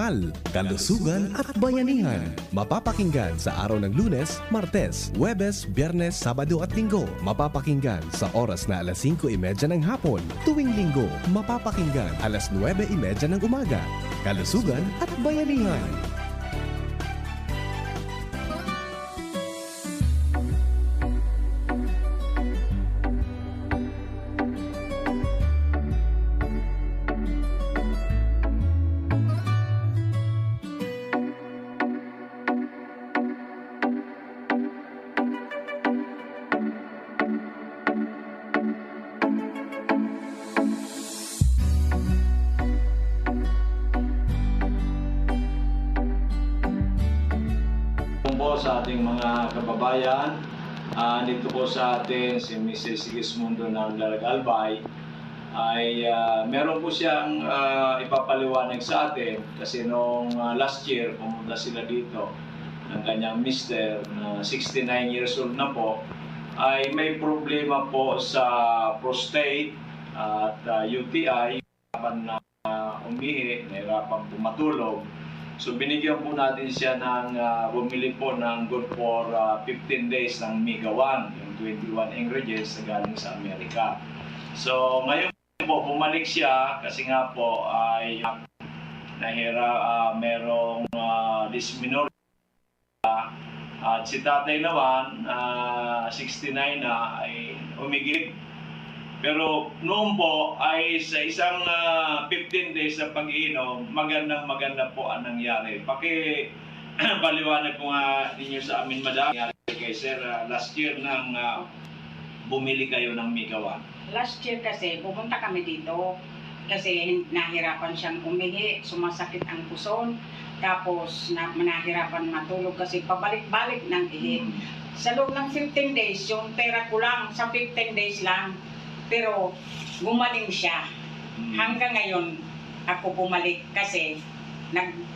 personal, kalusugan at bayanihan. Mapapakinggan sa araw ng Lunes, Martes, Huwebes, Biyernes, Sabado at Linggo. Mapapakinggan sa oras na alas 5:30 ng hapon. Tuwing Linggo, mapapakinggan alas 9:30 ng umaga. Kalusugan at bayanihan. Sa ating mga kababayan, dito po sa atin si Mrs. Sigismundo ng Albay ay meron po siyang ipapaliwanag sa atin kasi noong last year pumunta sila dito ng kanyang mister na 69 years old na po ay may problema po sa prostate at UTI, nahirapan na umihi, nahirapan po matulog. So binigyan po natin siya ng bumili po ng good for 15 days ng Mega 1, yung 21 ingredients na galing sa Amerika. So ngayon po bumalik siya kasi nga po ay merong dysmenorrhea at si tatay naman 69 na ay umigib. Pero noon po ay sa isang 15 days na pag-iinom, maganda po ang nangyari. Paliwanag ko nga ninyo sa amin, madam. Kay sir, last year nang bumili kayo ng Mega 1. Last year kasi pumunta kami dito kasi nahirapan siyang umihi, sumasakit ang puson, tapos nahirapan matulog kasi pabalik-balik ng ihi. Sa loob ng 15 days, yung pera ko lang, sa 15 days lang, pero gumaling siya. Hanggang ngayon, ako bumalik kasi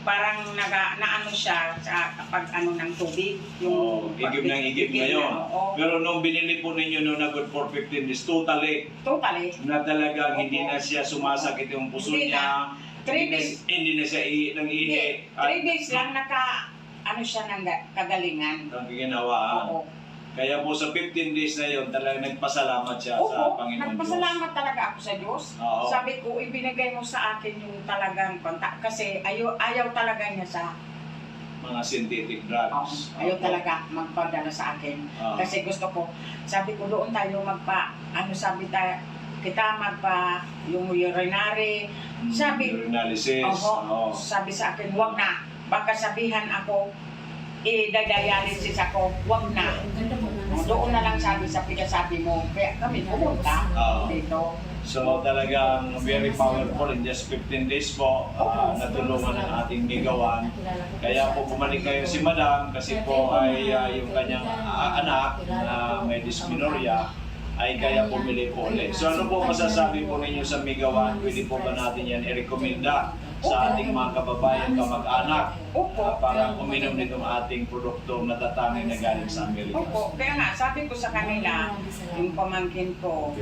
parang naano siya sa pag ano ng tubig. Yung igib ng igib ngayon. Pero nung binili po ninyo noon na good for 15 days, totally. Na talagang hindi na siya sumasakit yung puso niya. 3 days. Hindi na siya nang-ihi. 3 days lang ano siya ng kagalingan. Ang ginawa. Oo. Kaya po sa 15 days na yun, talagang nagpasalamat siya sa Panginoon nagpasalamat talaga ako sa Diyos. Oo. Sabi ko, ibinigay mo sa akin yung talagang kontak. Kasi ayaw talaga niya sa mga synthetic drugs. Ayaw talaga magpadala sa akin. Kasi gusto ko, sabi ko doon tayo yung urinary. Urinalysis. Sabi sa akin, wag na. Baka sabihan ako, i-dialysis ako, wag na. Doon na lang sabi mo. Kaya kami pumunta dito. So talagang very powerful in just 15 days po, natulungan ng ating Mega 1. Kaya po bumalik kayo si Madam kasi po ay yung kanyang anak na may dysmenorrhea ay kaya bumili po ulit. So ano po masasabi po ninyo sa Mega 1? Pwede po ba natin yan i-recommenda sa ating mga kababayan, kamag-anak para uminom nitong ating produkto na tatangin na galing sa Amerika? Opo, kaya nga sabi ko sa kanila, yung pamangkin ko,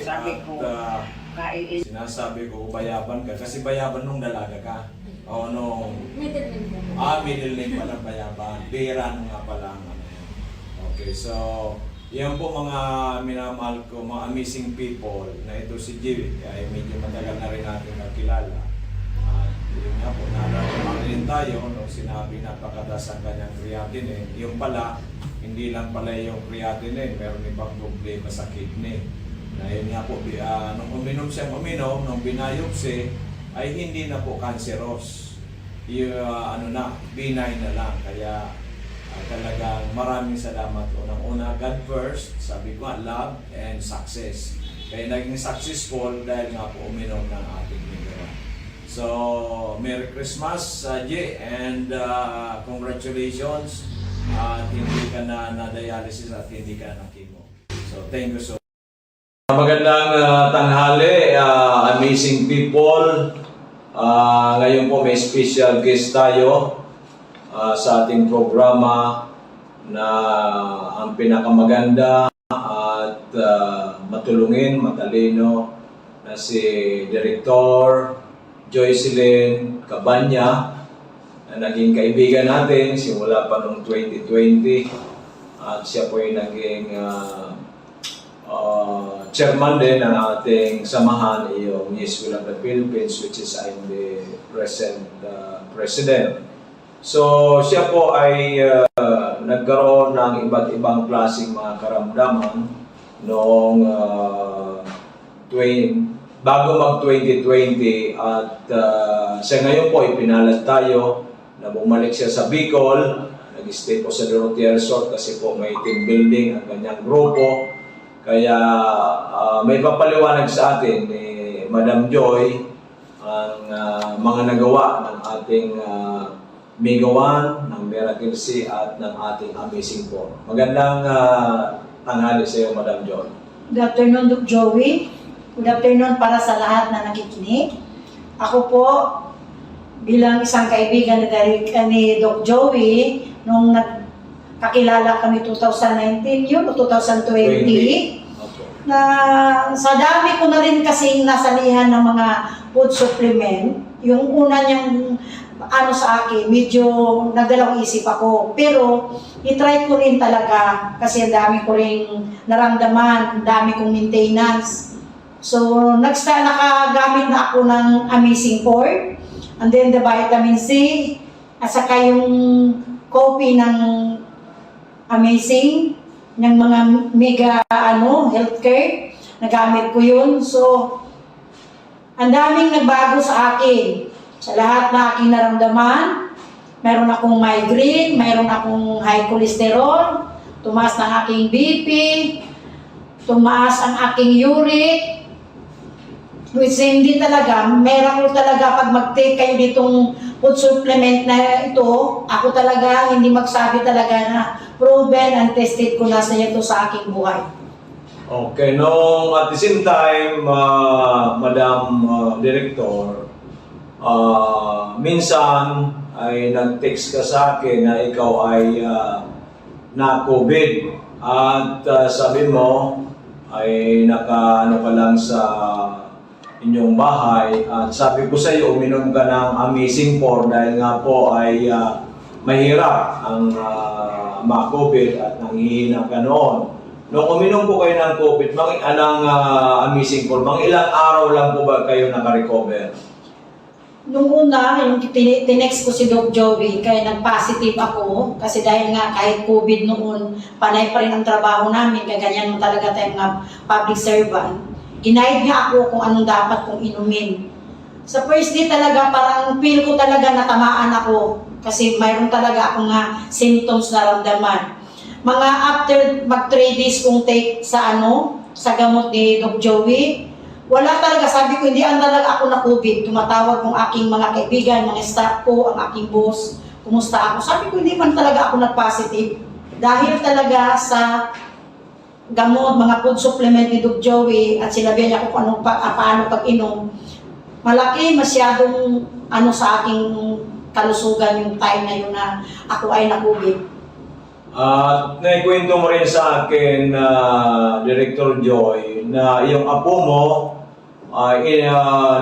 sabi ko, sinasabi ko, bayaban ka. Kasi bayaban nung dalaga ka. O nung... middle name palang bayaban. Bira nung nga palang. Okay, so... Yan po mga minamahal ko, mga amazing people na ito si Jill. Ay medyo matagal na rin natin nakilala. At yun nga po, naalala rin tayo nung sinabi napakataas ang kanyang creatinine. Yung pala, hindi lang pala yung creatinine, meron ibang problema sa kidney. Na yun nga po, nung uminom, nung binayopsi, ay hindi na po cancerous. Yung benign na lang. Kaya talagang maraming salamat. Unang-una, God first, sabi ko, love and success. Kaya naging successful dahil nga po uminom ng ating Mega 1. So, Merry Christmas, Jay, and congratulations. Hindi ka na dialysis at hindi ka na chemo. So, thank you so much. Magandang tanghali, amazing people. Ngayon po may special guest tayo sa ating programa na ang pinakamaganda at matulungin, matalino na si Director Joycelyn Cabanya na naging kaibigan natin simula pa noong 2020 at siya po ay naging chairman din ng ating samahan, yung Yes Will of the Philippines, which is I'm the present president. So siya po ay nagkaroon ng iba't ibang klaseng mga karamdaman noong bago mag-2020 at siya ngayon po ipinalat tayo na bumalik siya sa Bicol. Nag-stay po sa Dorotea Resort kasi po may team building ang kanyang grupo. Kaya may papaliwanag sa atin ni Madam Joy ang mga nagawa ng ating Mega One, ng Miracle C at ng ating Amazing 4. Magandang tanghali sa iyo, Madam Joy. Good afternoon, Doc Joey. Good afternoon para sa lahat na nakikinig. Ako po, bilang isang kaibigan ni Doc Joey, nung kakilala kami 2019 yun o 2020, Okay. na sa dami ko na rin kasing nasalihan ng mga food supplement, yung una niyang sa akin, medyo nagdalawang isip ako. Pero, itry ko rin talaga kasi ang dami ko rin naramdaman, ang dami kong maintenance. So, nakagamit na ako ng Amazing 4, and then the vitamin C, at saka yung coffee ng Amazing, ng mga mega healthcare, nagamit ko yun. So, ang daming nagbago sa akin. Sa lahat na aking naramdaman, meron akong migraine, meron akong high cholesterol, tumaas ng aking BP, tumaas ang aking uric, which hindi talaga, meron ko talaga pag mag-take kayo ditong food supplement na ito, ako talaga hindi magsabi talaga na proven and tested ko na sa ito sa aking buhay. Okay, at the same time, Madam Director, minsan ay nag-text ka sa akin na ikaw ay na-COVID at sabi mo ay ka lang sa inyong bahay at sabi ko sa iyo uminom ka ng Amazing 4 dahil nga po ay mahirap ang ma-COVID at nanghihina ka noon. Nung uminom po kayo ng COVID, Amazing 4, mga ilang araw lang po ba kayo naka-recover? Nung una, yung tinext ko si Doc Joey, kaya nag-positive ako. Kasi dahil nga kahit COVID noon, panay pa rin ang trabaho namin, kaya ganyan mo talaga tayong mga public servant. Ginaid niya ako kung anong dapat kong inumin. Sa first day talaga, parang feel ko talaga natamaan ako. Kasi mayroon talaga akong symptoms na ramdaman. Mga after mag 3 days kong take sa sa gamot ni Doc Joey, wala talaga, sabi ko, hindi talaga ako na COVID. Tumatawag kong aking mga kaibigan, mga staff ko, ang aking boss, kumusta ako. Sabi ko, hindi man talaga ako nag-positive. Dahil talaga sa gamot, mga food supplement ni Doc Joey, at sinabihan niya ko paano pag-inom, malaki masyadong sa aking kalusugan yung time na yun na ako ay na-COVID. Naikwento mo rin sa akin, Director Joy, na yung apo mo,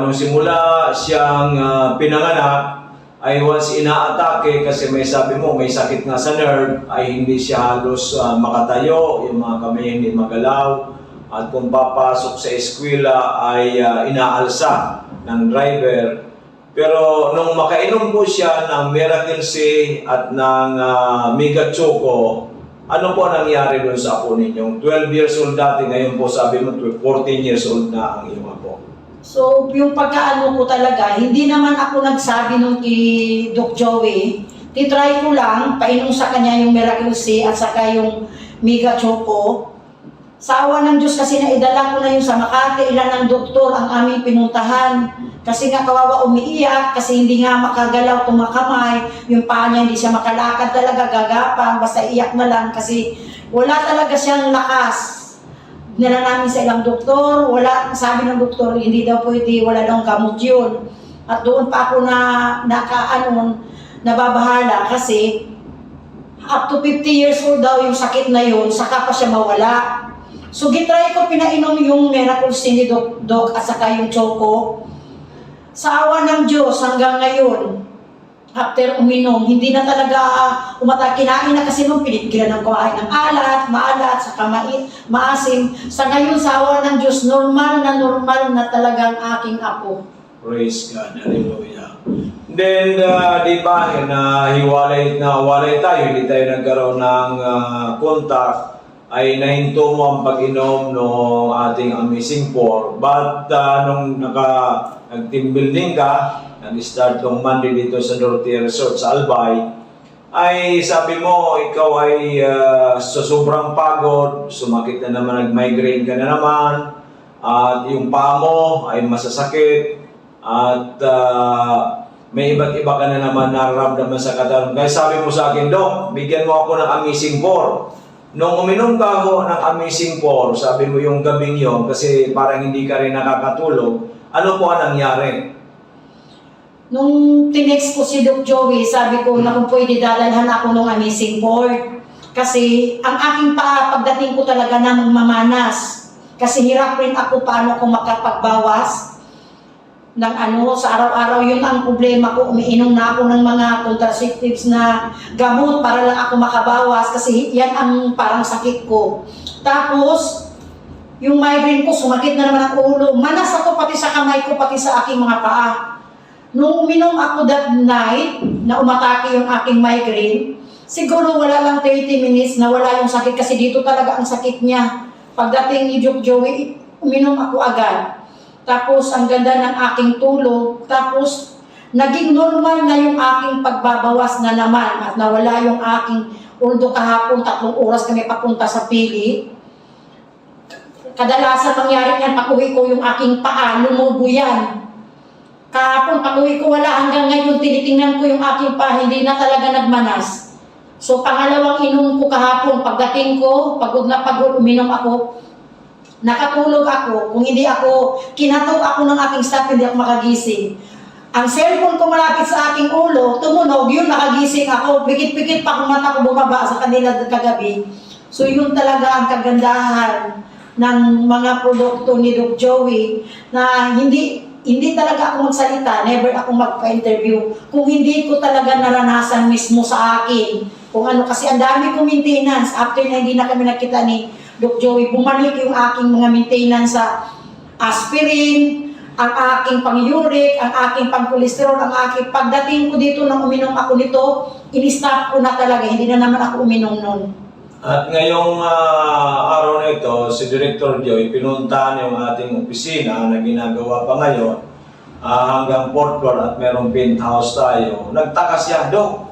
nung simula siyang pinanganak, ay once inaatake kasi may sabi mo, may sakit nga sa nerve, ay hindi siya halos makatayo, yung mga kamay hindi magalaw, at kung papasok sa eskwela ay inaalsa ng driver. Pero nung makainom po siya ng Miracle C at ng Mega Choco, ano po nangyari doon sa apo ninyo? 12 years old dati, ngayon po sabi mo 14 years old na ang iyong apo. So, yung pagkaano ko talaga, hindi naman ako nagsabi nung kay Doc Joey. Titry ko lang, painom sa kanya yung Miracle C at saka yung Mega Choco. Sa awa ng Diyos kasi naidala ko na yung sa Makati, ilan ng doktor ang aming pinuntahan. Kasi nga kawawa umiiyak, kasi hindi nga makagalaw itong mga kamay, yung paa niya hindi siya makalakad talaga, gagapang, basta iyak na lang kasi wala talaga siyang lakas. Nila namin sa ilang doktor, sabi ng doktor, hindi daw pwede, wala daw gamot yun. At doon pa ako nababahala kasi up to 50 years old daw yung sakit na yun, saka pa siya mawala. So gitry ko, pinainom yung Miracle C ni Doc at saka yung Choco. Sa awa ng Diyos hanggang ngayon, after uminom, hindi na talaga kinain na kasi nung pinigilan ng kumain ng alat, maalat, saka maasim. Sa ngayon, sa awa ng Diyos, normal na talagang aking apo. Praise God. Hallelujah. Then, di ba, walay tayo, hindi tayo nagkaroon ng contact, ay nahinto mo ang pag-inom ng ating Amazing 4. But, nung nag-team building ka, nag-start tong Monday dito sa Dorotea Resort sa Albay, ay sabi mo, ikaw ay sa sobrang pagod, sumakit na naman, nag-migraine ka na naman, at yung paa mo ay masasakit, at may iba't iba ka na naman nararamdaman sa katawan. Kaya sabi mo sa akin, Dok, bigyan mo ako ng Amazing 4. Nung uminom ka ako ng Amazing 4, sabi mo yung gabing yon, kasi parang hindi ka rin nakakatulog, ano po ang nangyari? Nung tinext ko si Doc Joey, sabi ko na kung pwede dalalhan ako ng Amazing 4. Kasi ang aking paa, pagdating ko talaga na mamanas. Kasi hirap rin ako paano ako makapagbawas ng sa araw-araw. Yun ang problema ko. Umiinom na ako ng mga contraceptives na gamot para lang ako makabawas. Kasi yan ang parang sakit ko. Tapos, yung migraine ko, sumakit na naman ang ulo. Manas ako pati sa kamay ko, pati sa aking mga paa. Nung uminom ako that night, na umatake yung aking migraine, siguro wala lang 30 minutes na wala yung sakit kasi dito talaga ang sakit niya. Pagdating ni Doc Joey, uminom ako agad. Tapos ang ganda ng aking tulog, tapos naging normal na yung aking pagbabawas na naman at nawala yung aking uldo kahapon, 3 oras kami papunta sa Pili. Kadalasan mangyari yan, pag-uwi ko yung aking paa, lumubo yan. Kahapon, pag-uwi ko wala, hanggang ngayon tinitingnan ko yung aking paa, hindi na talaga nagmanas. So pangalawang inom ko kahapon, pagdating ko, pagod na pagod, uminom ako, nakatulog ako. Kung hindi ako, kinatok ako ng aking staff, hindi ako makagising. Ang cellphone ko malapit sa aking ulo, tumunog, yun nakagising ako, pikit-pikit pa kung mata ko bumaba sa kanila kagabi. So yun talaga ang kagandahan ng mga produkto ni Doc Joey, na hindi talaga ako magsalita, never ako magpa-interview kung hindi ko talaga naranasan mismo sa akin. Kung ano, kasi ang dami kong maintenance. After na hindi na kami nakita ni Doc Joey, bumalik yung aking mga maintenance sa aspirin, ang aking pang-uric, ang aking pang-cholesterol, ang aking pagdating ko dito nang uminom ako nito, in-stop ko na talaga, hindi na naman ako uminom nun. At ngayong araw na ito, si Director Joy, pinuntahan yung ating opisina na ginagawa pa ngayon hanggang 4th floor at merong penthouse tayo. Nagtaka siya, Dok,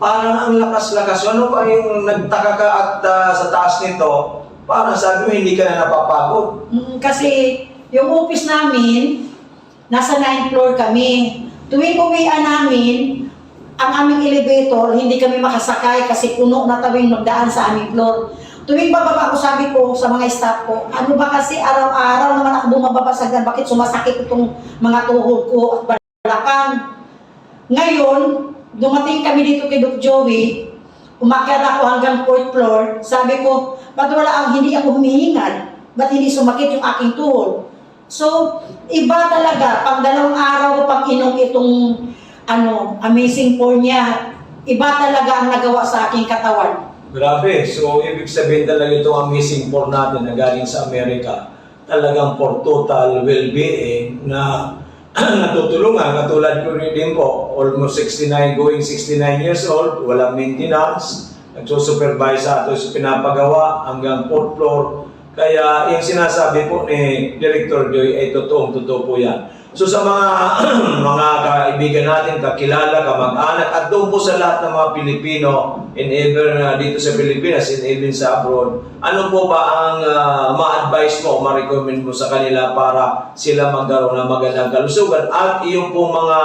parang ang lakas-lakas. Ano ba yung nagtaka ka at sa taas nito, parang sabi mo hindi ka na napapagod? Kasi yung office namin, nasa 9th floor kami. Tuwing uwian namin, ang aming elevator, hindi kami makasakay kasi puno na tawing magdaan sa aming floor. Tuwing bababa ko, sabi ko sa mga staff ko, ano ba kasi araw-araw naman ako bumababa sa hagdan, bakit sumasakit itong mga tuhod ko at balakang? Ngayon, dumating kami dito kay Doc Joey, umakyat ako hanggang 4th floor, sabi ko, ba't hindi ako humihingal? Ba't hindi sumakit yung aking tuhod? So, iba talaga, pang 2 araw ko pang inom itong Amazing 4 niya. Iba talaga ang nagawa sa aking katawan. Grabe. So, ibig sabihin talaga itong Amazing 4 natin na galing sa Amerika, talagang for total well-being na natutulungan. Katulad ko rin din po, almost 69, going 69 years old, walang maintenance, nagsusupervise sa ato sa pinapagawa hanggang 4th floor. Kaya yung sinasabi po ni Director Joy ay totoo po yan. So sa mga kaibigan natin, kakilala, kamag-anak, at doon po sa lahat ng mga Pilipino, dito sa Pilipinas, and even sa abroad, ano po ba ang ma-advise mo, ma-recommend mo sa kanila para sila magkaroon ng magandang kalusugan? At yung po mga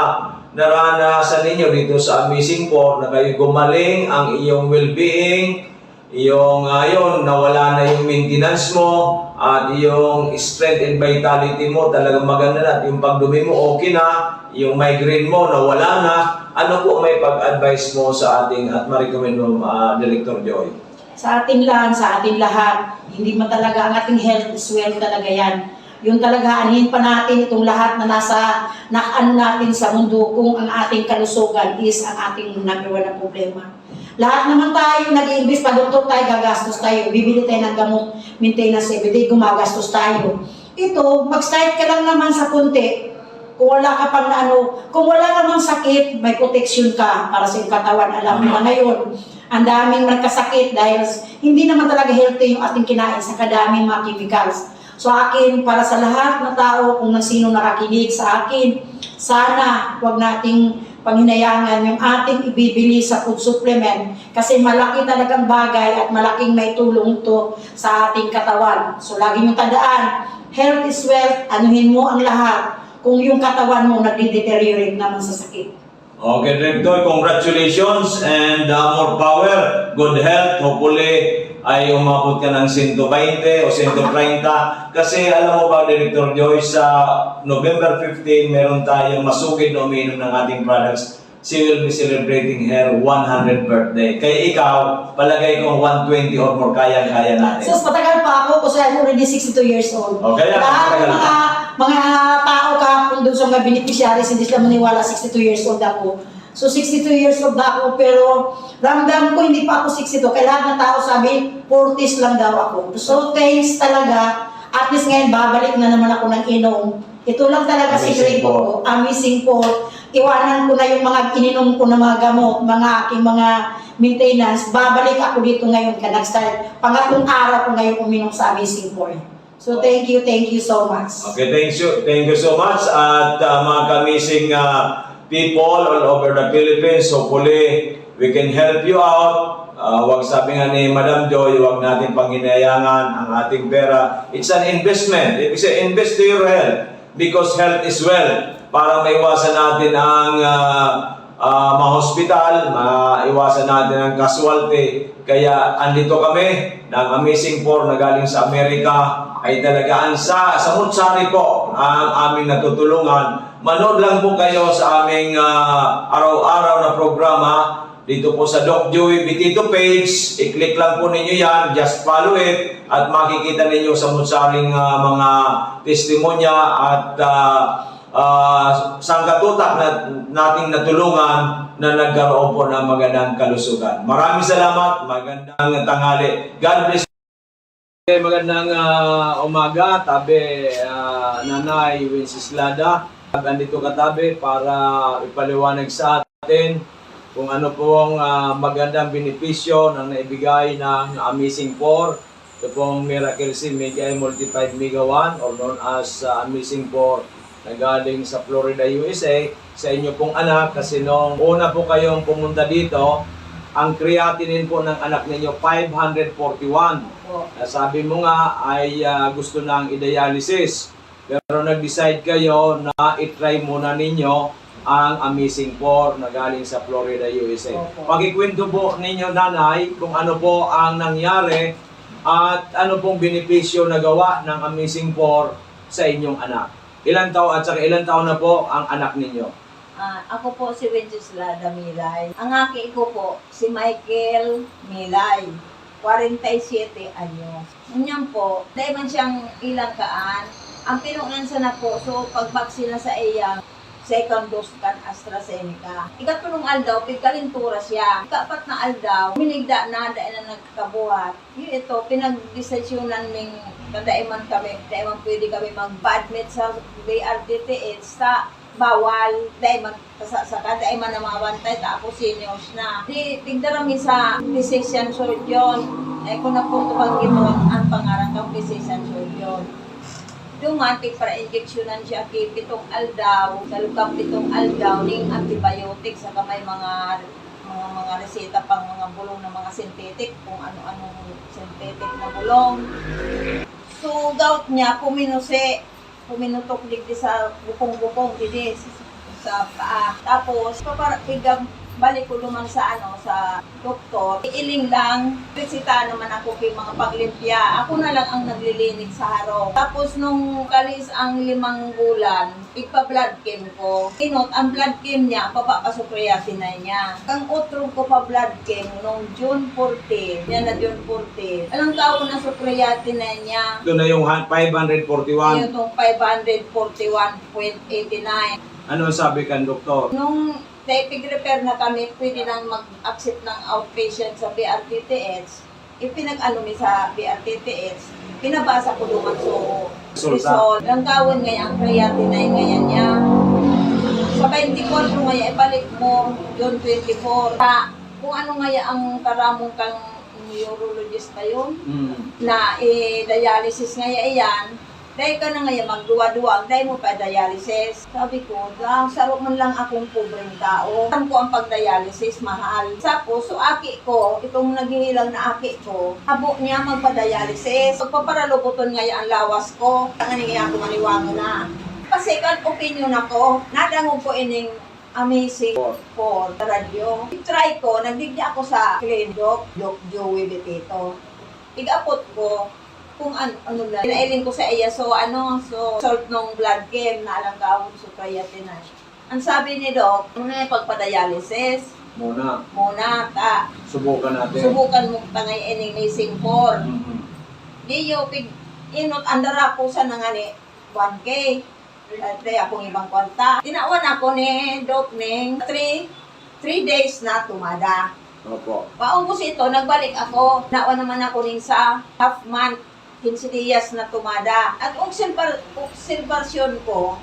naranasan ninyo dito sa Amazing 4 na kayo gumaling, ang iyong well-being, yung nawala na yung maintenance mo, at yung strength and vitality mo talagang maganda na, at yung pagdumi mo okay na, yung migraine mo nawala na. Ano po may pag-advise mo sa ating at ma-recommend mo, Director Joy? Sa atin lang, sa atin lahat, hindi man talaga ang ating health is wealth talaga yan. Yun talaga, anihin pa natin itong lahat na ano natin sa mundo kung ang ating kalusugan is ang ating number one na problema. Lahat naman tayo nag-i-invest, pa doktor tayo, gagastos tayo, bibili tayo ng gamot, maintenance everyday, gumagastos tayo. Ito, mag-start ka lang naman sa kunti. Kung wala ka pang kung wala namang sakit, may protection ka para sa iyong katawan. Alam mo na ngayon, ang daming nagkasakit dahil hindi naman talaga healthy yung ating kinain sa kadaming mga chemicals. So akin, para sa lahat na tao, kung sino nakakinig sa akin, sana wag nating panghinayangan yung ating ibibili sa food supplement kasi malaki talagang bagay at malaking may tulong to sa ating katawan. So lagi nyo tandaan, health is wealth, anuhin mo ang lahat kung yung katawan mo nagde-deteriorate naman sa sakit. Okay, Director, congratulations and more power, good health. Hopefully ay umabot ka ng 120 o 130. Kasi alam mo ba, Director Joyce, sa November 15, meron tayong masugid na umiinom ng ating products. She will be celebrating her 100th birthday. Kaya ikaw, palagay ko 120 or more kaya-kaya natin. So, matagal pa ako kasi I'm already 62 years old. Okay, lahat ng mga tao kahapon doon sa mga beneficiaries, hindi sila maniwala 62 years old ako. So, 62 years old na ako, pero ramdam ko hindi pa ako 62. Kaya lahat ng tao sabi, 40s lang daw ako. So, thanks talaga. At least ngayon, babalik na naman ako ng inom. Ito lang talaga secret ko. Amazing po. Iwanan ko na yung mga ininom ko na mga gamot, mga aking mga maintenance. Babalik ako dito ngayon ka nag-start. Pangatlong araw ko ngayon uminom sa Amazing Four. So thank you so much. Okay, thank you so much. At mga kamising people all over the Philippines, hopefully we can help you out. Wag sabi nga ni Madam Joy, wag natin panghinayangan ang ating pera. It's an investment. It's an invest to your health because health is wealth. Para maiwasan natin ang ma-hospital, maiwasan natin ang casualty. Kaya andito kami ng Amazing Four na galing sa Amerika ay talagaan sa Mutsari po ang aming natutulungan. Manood lang po kayo sa aming araw-araw na programa dito po sa Doc Joey Bitito page. I-click lang po ninyo yan, just follow it at makikita ninyo sa Mutsaring mga testimonya at sangkatutak na nating natulungan na nagkaroon po ng magandang kalusugan. Maraming salamat, magandang tanghali. God bless. Magandang umaga, tabi Nanay Wenceslada. Andito katabi para ipaliwanag sa atin kung ano pong magandang benepisyo na naibigay ng Amazing Four. Ito pong Miracle C Mega Multiplied Mega 1 or known as Amazing Four na galing sa Florida, USA, sa inyo pong anak kasi nung una po kayong pumunta dito, ang creatinine po ng anak ninyo 541. Sabi mo nga ay gusto nang i-dialysis. Pero nag-decide kayo na i-try muna ninyo ang Amazing Four na galing sa Florida, USA. Pakikwento po ninyo, Nanay, kung ano po ang nangyari at ano pong benepisyo na gawa ng Amazing Four sa inyong anak. Ilang taon at saka ilang taon na po ang anak ninyo? Ako po si Wenceslada Milay. Ang aking ko po si Michael Milay, 47 anyos. Ganyan po, dahil man siyang ilang kaan, ang pinunansa na po, so pagbaksina sa iya, second dose kan AstraZeneca. Ikatulong aldaw, pigkalintura siya. Ikapat na aldaw, minigda na, dahil na nagkabuhat. Yun ito, pinag-desisyonan ng kadaiman kami, daiman pwede kami mag-admit sa BRDTH sa bawal, daiman sa kadaiman na mga bantay, tapos seniors na. Di, tigdarami sa physician surgeon. Kung na po kapag ito ang pangarang kang physician surgeon. Dumating para injeksyonan siya kay 7 aldaw, sa lukang 7 aldaw ning antibiotic sa kamay mga reseta pang mga bulong ng mga synthetic, kung ano-anong synthetic na bulong. So gout niya puminutok digdi sa bukong-bukong digdi sa paa. Tapos para balik ko naman sa sa doktor. Iling lang, resita naman ako kay mga paglimpya. Ako na lang ang naglilinig sa harap. Tapos nung kalis ang 5 bulan, igpa-blood chem ko. Inot, ang blood chem niya, papapasukreyasin na niya. Ang utrong ko pa blood chem nung June 14. Yan na June 14. Alang taon na sukreyasin na niya. Ito na yung 541. Yung itong 541.89. Ano sabi kan doktor? Nung pig-repair na kami, pwede nang mag-accept ng outpatient sa BRTTH. Ipinag-ano mi sa BRTTH, pinabasa ko naman result. Ang kawin ngayon, ang creatinine ngayon niya. Sa 24 ngayon, ibalik mo, June 24. Kung ano ngayon ang karamong kang neurologist na yun, na dialysis ngayon iyan, dahil ka na ngayon magduwa-duwa, dahil mo pa dialysis. Sabi ko, sarap man lang akong pobreng tao. Alam ko ang pag-dialysis, mahal. Tapos, so aki ko, itong naghihilang na aki ko, habo niya magpa-dialysis. Pagpaparalubuton ngayon ang lawas ko, ang nangyayang kumaniwango na. Second opinion ako, nadangog ko ining amazing for radyo. I-try ko, nagdigya ako sa clinic, Doc Joey Betito. Igapot ko, kung ano lang. Pinailing ko sa iya, so salt ng blood chem na alang kawon so creatinine. Ang sabi ni Doc, muna yung pagpa-dialysis. Muna. Subukan natin. Subukan mo tangay ining missing 4. Di yo, inot andara ko sa nangani 1K. Dahil akong ibang kwanta. Tinawan ako ni Doc ning 3 days na tumada. Opo. Paubos ito, nagbalik ako. Nawa naman ako ning sa half month. 15 días na tumada. At obserbasyon ko,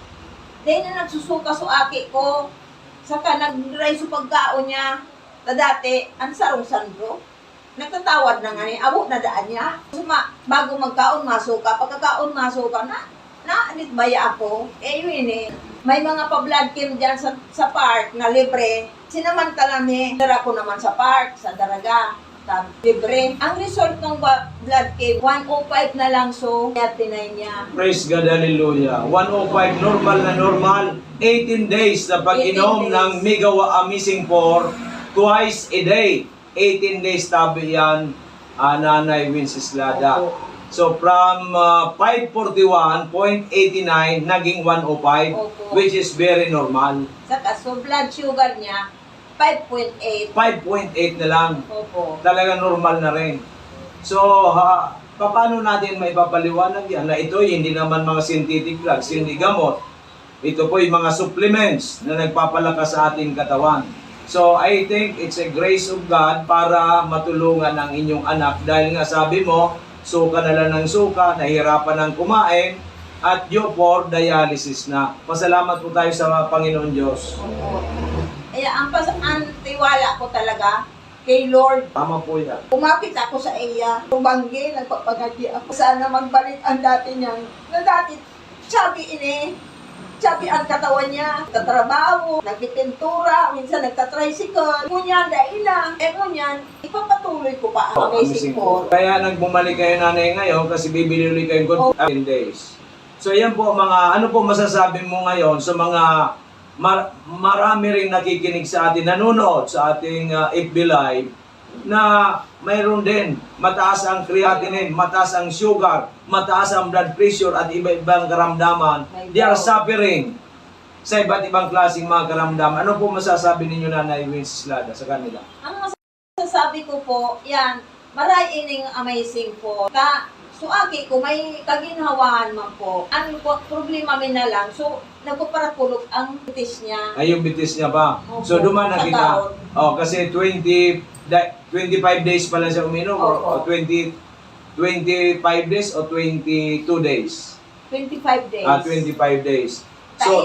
dahil na nagsusuka sa aki ko, saka nag-dry sa pagkaon niya, dati, ang sarong sandro, nagtatawad na nga niya, abo na daan niya. Bago magkaon, masuka. Pagkakaon, masuka na anit baya ako. Yun may mga pa-blood chem dyan sa park na libre. Sinamantala dara ko naman sa park, sa Daraga. Libre. Ang result ng blood chem, 105 na lang, so creatinine niya. Praise God, hallelujah. 105, normal. 18 days na pag-inom 18 days. ng Mega Amazing 4 twice a day. 18 days tabi yan, Nanay Wenceslada. So from 541.89 naging 105, Opo. which is very normal. Saka, so blood sugar niya, 5.8. 5.8 na lang. Opo. Talaga normal na rin. So, paano natin may papaliwanag yan? Na ito, hindi naman mga synthetic drugs, hindi gamot. Ito po yung mga supplements na nagpapalakas sa ating katawan. So, I think it's a grace of God para matulungan ang inyong anak. Dahil nga sabi mo, suka na lang ng suka, nahirapan ng kumain, at due for dialysis na. Pasalamat po tayo sa Panginoon Diyos. Opo. Kaya ang tiwala ko talaga kay Lord. Tama po yan. Umapit ako sa iya. Tumanggi, nagpapagadi ako. Sana magbalik ang dati niyang, na dati, sabi ang katawan niya, katrabaho, nagpipintura, minsan nagtatricycle. Ngunyan, dahil lang. Ngunyan, ipapatuloy ko pa ang amazing ko. Kaya nagbumalik kayo nanay ngayon kasi bibili ulit kayo good 10 days. So yan po mga, ano po masasabi mo ngayon sa mga marami rin nakikinig sa atin, nanonood sa ating FB Live, na mayroon din mataas ang creatinine, mataas ang sugar, mataas ang blood pressure at iba-ibang karamdaman. They are suffering sa iba't ibang klaseng mga karamdaman. Ano po masasabi ninyo, Nanay Wenceslada, sa kanila? Ang masasabi ko po, yan, maray ining amazing po. So, aki ko, may kaginhawahan man po. Ang problema min na lang, so, nagpaparakulog ang bitis niya. Ay, yung bitis niya pa. Opo. So, duman na Sa kita. taon. Oh, kasi 25 days pa lang siya uminom o Opo. 25 days o 22 days? 25 days. 25 days. So,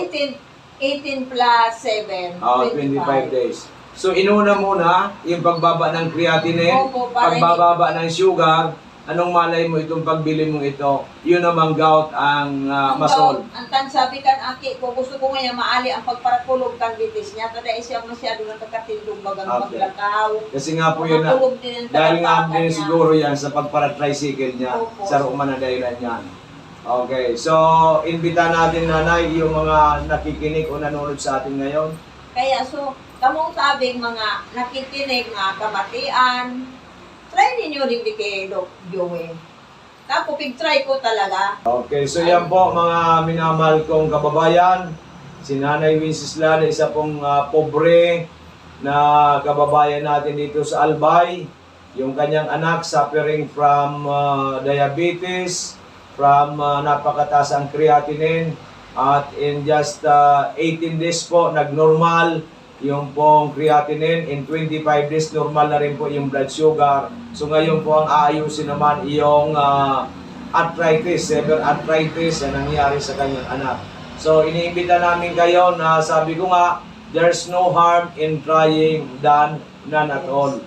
18 plus 7, 25 days. So, inuna muna yung pagbaba ng creatinine, Opo, para pagbababa ng sugar. Anong malay mo itong pagbili mo ito? Yun namang gout ang masol. Ang sabi kan aki ko, gusto ko ngayon maali ang pagparakulog kang bitis niya. Kada siya masyado ng kakatindong bagang Okay. maglakaw. Kasi nga po yun na, Makulog din ang dahil nga talampakan din niya. siguro yan sa pagpara-tricycle niya, Opo. sa ruman na dahilan yan. Okay, so imbita natin nanay yung mga nakikinig o nanonood sa atin ngayon. Kaya so, kamong sabing mga nakikinig nga kamatian, try ninyo rin di kay Doc Joey. Tapos pig-try ko talaga. Okay, so yan po mga minamahal kong kababayan. Si Nanay Wenceslada, isa pong pobre na kababayan natin dito sa Albay. Yung kanyang anak suffering from diabetes, from napakataas ang creatinine, at in just 18 days po nagnormal yung pong creatinine. In 25 days normal na rin po yung blood sugar. So ngayon po ang aayusin naman yung arthritis, severe arthritis na nangyari sa kanyang anak. So iniimbita namin kayo na sabi ko nga, there's no harm in trying than none at all.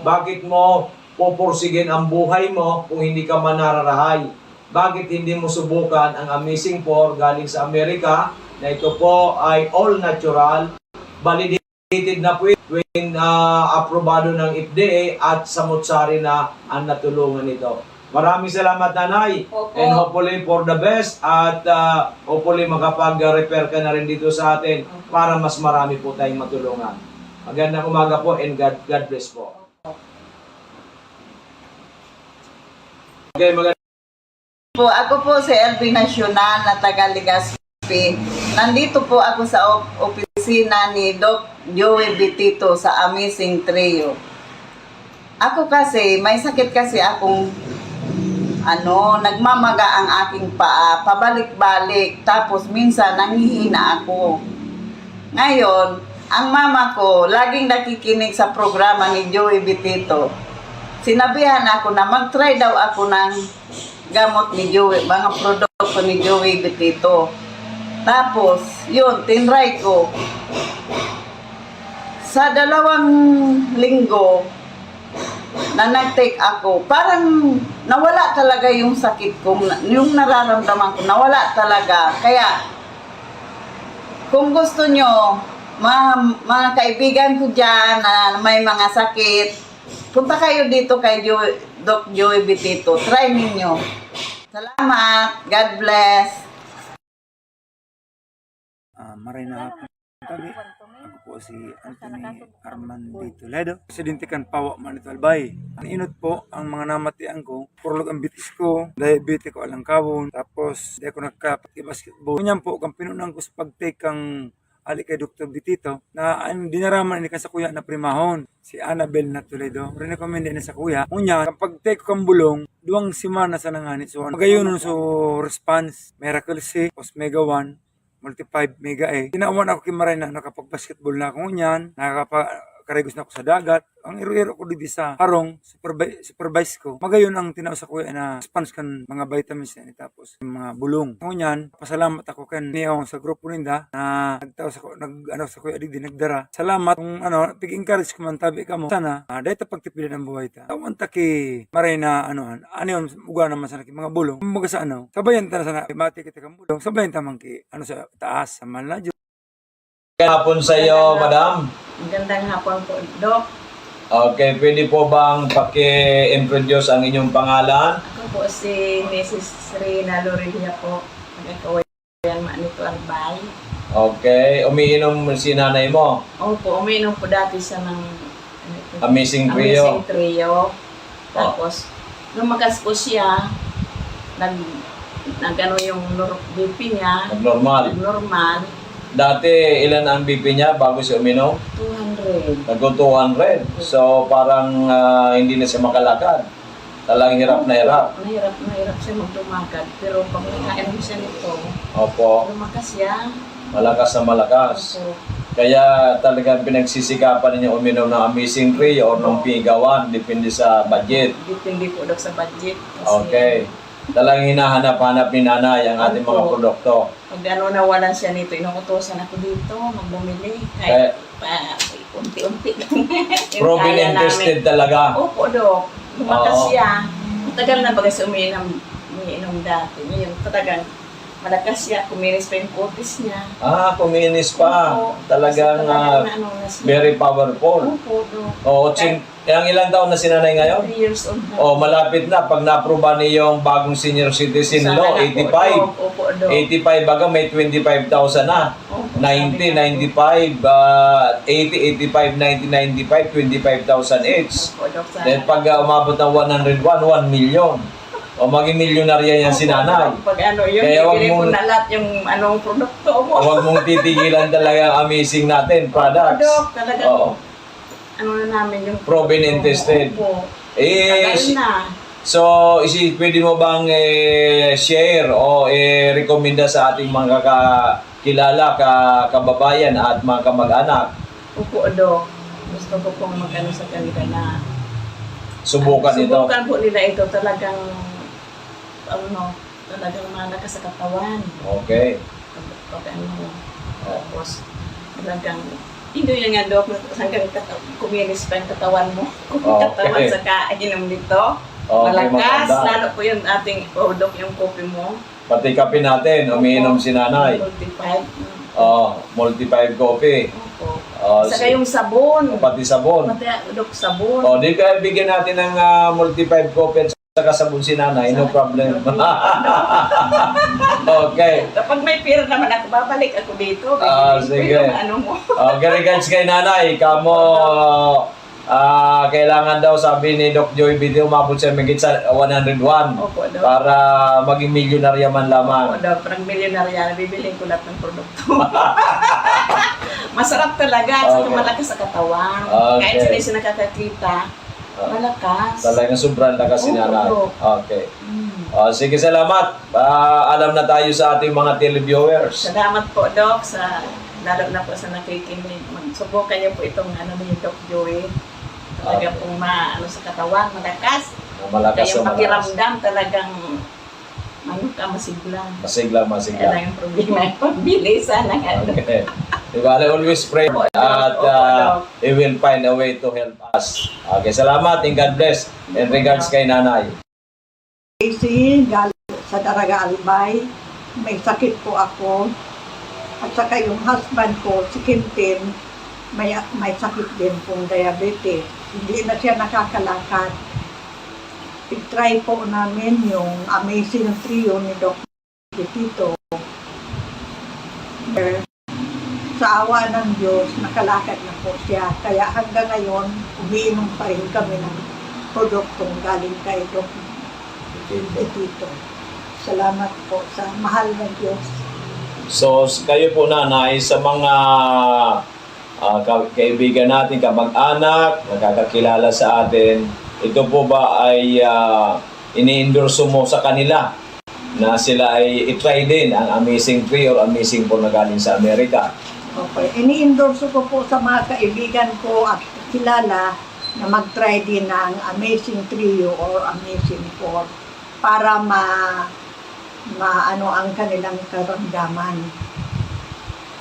Bakit mo pupursigin ang buhay mo kung hindi ka manararahay? Bakit hindi mo subukan ang Amazing 4 galing sa Amerika na ito po ay all natural, validated na po when aprobado ng FDA at samut-sari na ang natulungan nito. Maraming salamat, Nanay. Opo. And hopefully for the best at hopefully makapag-repair ka na rin dito sa atin para mas marami po tayong matulungan. Magandang umaga po and God bless po. Okay, magandang Po, ako po si LB Nacional na taga Legazpi. Nandito po ako sa opisina ni Doc Joey Betito sa Amazing Trio. Ako kasi, may sakit kasi akong nagmamaga ang aking paa, pabalik-balik, tapos minsan nanghihina ako. Ngayon, ang mama ko laging nakikinig sa programa ni Joey Betito. Sinabihan ako na mag-try daw ako ng gamot ni Joey, mga produkto ni Joey Betito. Tapos, yun, tinry ko. Sa 2 linggo na nag-take ako, parang nawala talaga yung sakit ko, yung nararamdaman ko, nawala talaga. Kaya, kung gusto nyo, mga kaibigan ko dyan na may mga sakit, punta kayo dito kay Doc Joey Betito. Try ninyo. Salamat. God bless. Maray na hapon kami. Ako po si Anthony Armandito Ledo. Presidente kan Pawa Manito Albay. Ang inot po ang mga namatian ko. Purlog ang bitis ko. Diabetes ko alang kawon. Tapos di ako nagka-basketball. Ganyan po kang pinunan ko sa pag-take kang ali kay Dr. Betito na ang dinaraman ni sa kuya na primahon si Annabel na Toledo. Recommend na sa kuya. Unya kapag take kang bulong 2 semana sa nanganit. So magayon so response Miracle C pos Mega 1 multi 5 Mega A. Tinawan ako kimaray na nakapag-basketball na ako niyan. Nakakaregos na ako sa dagat. Ang iro-iro ko dito sa harong, supervise ko. Magayon ang tinaw sa kuya na response kan mga vitamins na tapos mga bulong. Ngunyan, pasalamat ako kan niyo sa grupo ninda na nag sa kuya digdi nagdara. Salamat kung pig-encourage ko man tabi ka mo. Sana dahil pagtipilan ang buhay ta. Tawan ta ki maray na yon uga naman sa mga bulong. Kumbaga sa sabayan ta na sana mati kita kang bulong. Sabayan ta man ki sa taas sa Manladyo. hapon sa iyo, Madam. Magandang hapon po, Doc. Okay, pwede po bang paki-introduce ang inyong pangalan? Ako po si Mrs. Rina Lorilla po. Nagkawayan Manito Albay. Okay, umiinom si nanay mo? Opo, uminom po dati siya ng Amazing Trio. Amazing Trio. Tapos, lumagas po siya. Nag-ano yung BP niya. Abnormal. Normal. Dati, ilan ang BP niya bago siya uminom? 200. Nag-200. So, parang hindi na siya makalakad. Talagang hirap na hirap. Mahirap siya magtumakad. Pero pag nakainom siya nito, Opo, lumakas siya. malakas na malakas. Opo. Kaya talagang pinagsisikapan ninyo uminom ng Amazing Trio or ng Piga 1, depende sa budget. Depende po daw sa budget. Kasi Okay. Talagang hinahanap-hanap ni nanay ang ating mga Opo. produkto. pag nawalan siya nito, inuutosan ako dito, magbumili. Kahit unti-unti lang. Yung Proven kaya and namin. tested talaga. Opo, Dok. Lumakas Oo. siya. Matagal na baga siya umiinom dati. Ngayon, talagang malakas siya. Kuminis pa yung kutis niya. Kuminis pa. Opo. Talagang Kasi talagang na siya. very powerful. Opo, Dok. Oo, Kahit Ilang taon na si nanay ngayon? 3 years old na. Oh, malapit na. Pag na-aproba niyo yung bagong senior citizen Sana law, na po, 85. Dok. Opo, Dok. 85 baga may 25,000 na. Opo, 90, sabi na po. 95, 80, 85, 90, 95, 25,000 each. Opo, Dok, sana. Then pag umabot ng 101, 1 million. O maging milyonarya yan si Opo, nanay. Dok. Pag ano yun, Kaya wag bibili ko mong- na lahat yung anong produkto mo. Huwag mong titigilan talaga ang amazing natin, products. Dok, talagang Oo. ano na namin yung Proven and tested. Opo. Eh, Tagal na. so, pwede mo bang share o rekomenda sa ating mga kakilala, kababayan at mga kamag-anak? Opo, Dok. Gusto ko pong mag-ano sa kanila na Subukan ito. subukan po nila ito talagang talagang malakas sa katawan. Okay. Pag ano, tapos talagang hindi yan nga, Dok, hanggang kuminis pa yung katawan mo. Katawan sa kainom nito. Okay, Malakas, maganda. lalo po yung ating, Dok, yung kopi mo. Pati kape natin, umiinom si nanay. 45. Multi-5 coffee. Opo. Oh, Saka yung sabon. pati sabon. Pati, Dok, sabon. O, di kaya bigyan natin ng multi-5 coffee at saka sabon si nanay, no problem. Okay. Kapag may pera naman ako, babalik ako dito. Sige. Yung ano mo. Okay, regards kay nanay, kamo kailangan daw, sabi ni Doc Joy Video, umabot siya magit sa 101 Opo, Dok. para maging milyonarya man lamang. Ako daw, parang milyonarya, bibiling ko lahat ng produkto. Masarap talaga, at saka Okay. malakas sa katawan. Okay. Kahit sila yung nakakakita, malakas. Talagang sobrang lakas si Oo, nanay. oo. Okay. Mm. Sige, salamat. Alam na tayo sa ating mga televiewers. Salamat po, Doc, sa lalo na po sa nakikinig. Subukan niyo po itong ano ni Doc Joey. Talaga pong ano sa katawan, malakas. Malakas Kaya na malakas. pakiramdam talagang masigla. Masigla. Kaya lang yung problema yung pagbili sana nga. Okay. Diba, always pray at He will find a way to help us. Okay, salamat and God bless. And regards kay nanay. Casey, sa Daraga Albay, may sakit po ako. At saka yung husband ko, si Quintin, may sakit din pong diabetes. Hindi na siya nakakalakad. I-try po namin yung Amazing Trio ni Dr. Tito. Sa awa ng Diyos, nakalakad na po siya. Kaya hanggang ngayon, umiinom pa rin kami ng produktong galing kay Dr. Tito. Salamat po sa mahal ng Diyos. So, kayo po nanay, sa mga kaibigan natin, kamag-anak, nakakakilala sa atin, ito po ba ay ini-endorso mo sa kanila na sila ay itry din ang Amazing 3 or Amazing 4 na galing sa Amerika? Okay. Ini-endorso ko po sa mga kaibigan ko at kilala na mag-try din ng Amazing Trio or Amazing 4 para maano ang kanilang karamdaman.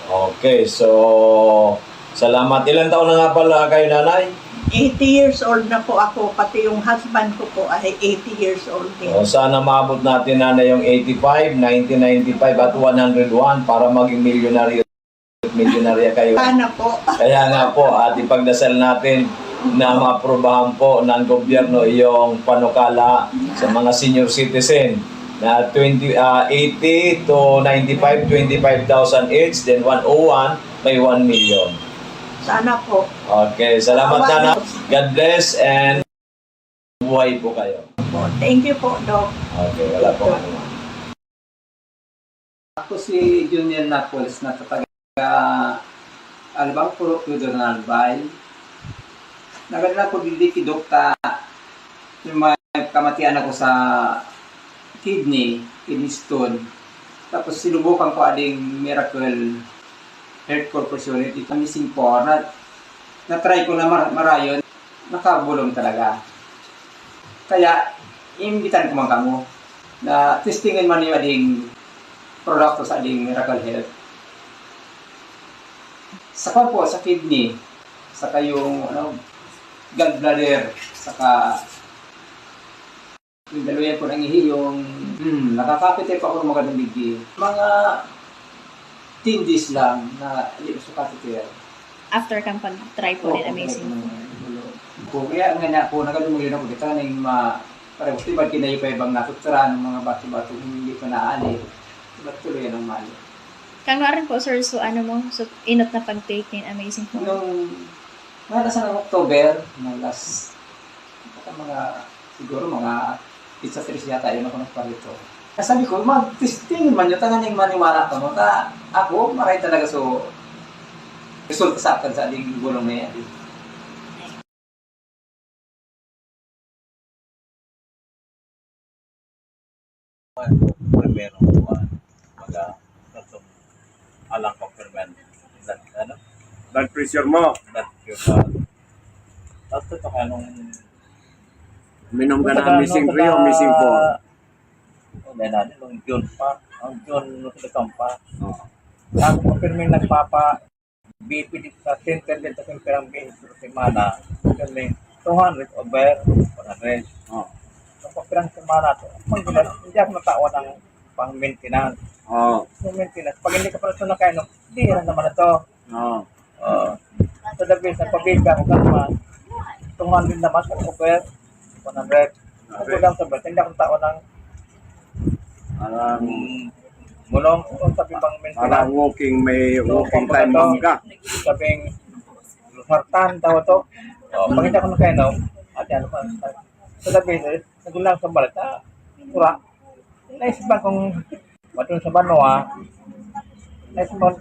Okay, so salamat. Ilang taon na nga pala kayo nanay? 80 years old na po ako, pati yung husband ko po ay 80 years old din. O, sana maabot natin nanay yung 85, 90, 95 at 101 para maging milyonarya kayo. Sana po. Kaya nga po, at ipagdasal natin na maaprobahan po ng gobyerno yung panukala sa mga senior citizen na 80 to 95, 25,000 each, then 101, may 1 million. Sana po. Okay, salamat na. God bless and buhay po kayo. Thank you po, Doc. Okay, wala po ano. Ako si Junior Napoles na taga Albang Puro Tudor na Albay. Nagadala ko dili ki Dokta yung mga kamatian ako sa kidney stone. Tapos sinubukan ko ading Miracle Heart Corporation ito Amazing 4 na-try ko na marayon, nakabulong talaga. Kaya imbitan ko man kamo na testingin man yung ading produkto sa ading Miracle Health. Saka po sa kidney, saka yung gallbladder, saka yung dalawa po ng ihi, yung nakakapit pa ako ng mga dumigi. Mga 10 days lang na hindi ko sa catheter. After kang pag-try po din, amazing. ko. Kaya nga na po, nagalumulin ako dito na yung parang gusto ba kinayo pa ibang natuturan ng mga bato-bato hindi pa naani. Ba't tuloy yan ang mali? Kang rin po, sir, so ano mo, so inot na pag-take ni Amazing po. Nung nasa ng October, ng last, siguro mga pizza 3 yata yun ako nagparito. Sabi ko, mag-testing man yun, tangan yung maniwala ka mo. Ako, maray talaga so, result sa akin sa ating gulong na yan. Primero, alang complement. Ano? Blood pressure mo. Tapos ito kaya nung Minom ka na missing 3 o missing 4. Hindi natin, nung June pa. Ang June, nung silikang pa. Ako po pirming nagpapa BP dito sa center din sa Simperang Base sa semana. Pirming 200 over 100. Nung papirang semana ito, hindi ako natawa ng pang-maintenance. Yung maintenance. Pag hindi ka pala ito nakainom, hindi yan naman ito. Sa the base, nagpabig ka ako naman. 200 naman sa over 100. Ako lang sa base, hindi ako tao ng mulong kung sabi bang maintenance. May walking time bomb ka. Sabing hartan daw ito. Pag hindi ako nakainom, at yan naman. Sa the base, nagulang sa balat, pura. Naisipan kong matun sa Banwa, naisipan,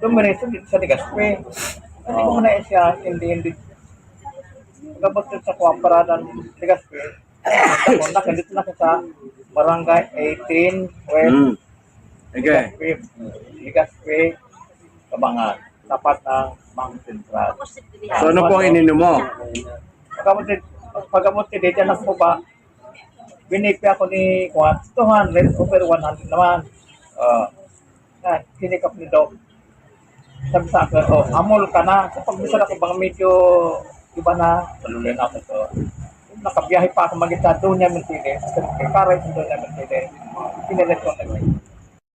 dumiretso dito sa Ligaspe. Kasi ko muna siya, hindi. Pagkabot sa Kuwamparadan, Ligaspe, nakandito na sa Barangay 18, West, Ligaspe, Kabangan, tapat ng Mang Central. So ano po ang ininom mo? Pagkamot dito na po ba, binipi ako ni 200 over 100 naman. Sinikap ni Doc. Sabi sa akin, amol ka na. So pag misal ako bang medyo iba na, maluloy na ako ito. Nakabiyahe pa ako mag-isa doon niya Mercedes. Kasi para ito doon niya Mercedes. Pinilit ko na yun.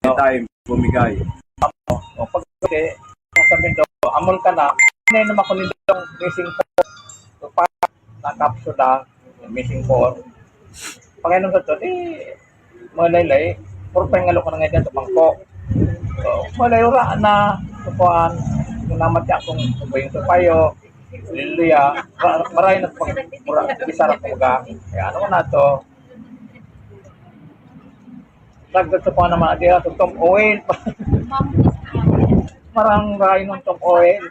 Time bumigay. Pag kasi, sabi Doc, amol ka na. Nainom ako ni Doc missing 4. So pa, nakapsuda, missing 4. Pangainom sa ito, malaylay. Puro pangalo ko na ngayon dyan sa bangko. So, malayura na. Supuan, kung namat niya akong subayong supayo, liluya, maray na isarap ko ga. Kaya ano ko na ito. Dagdag supuan naman, di ito tom oil. Marang ray ng tom oil.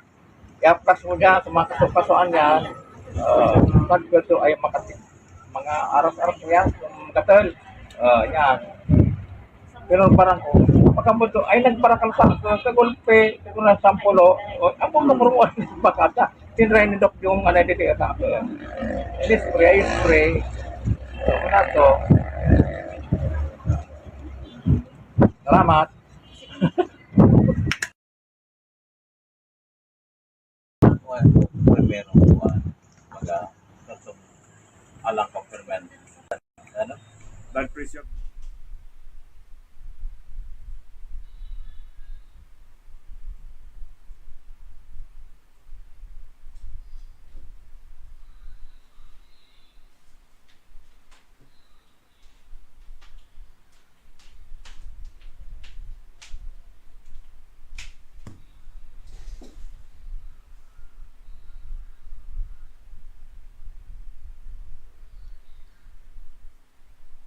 Kaya plus mo dyan, sumakasukasuan yan. Dagdag ito ay makatik. Mga aras-aras mo yan, katal. Yan. Pero parang pagkamuto ay nagparakal sa golpe, siguro na sampulo. Ako kamuruan ng bakata. Tinry ni Doc yung dito sa akin. Ini spray. Una to. Salamat. Primero, alang complement. Ano? Blood pressure.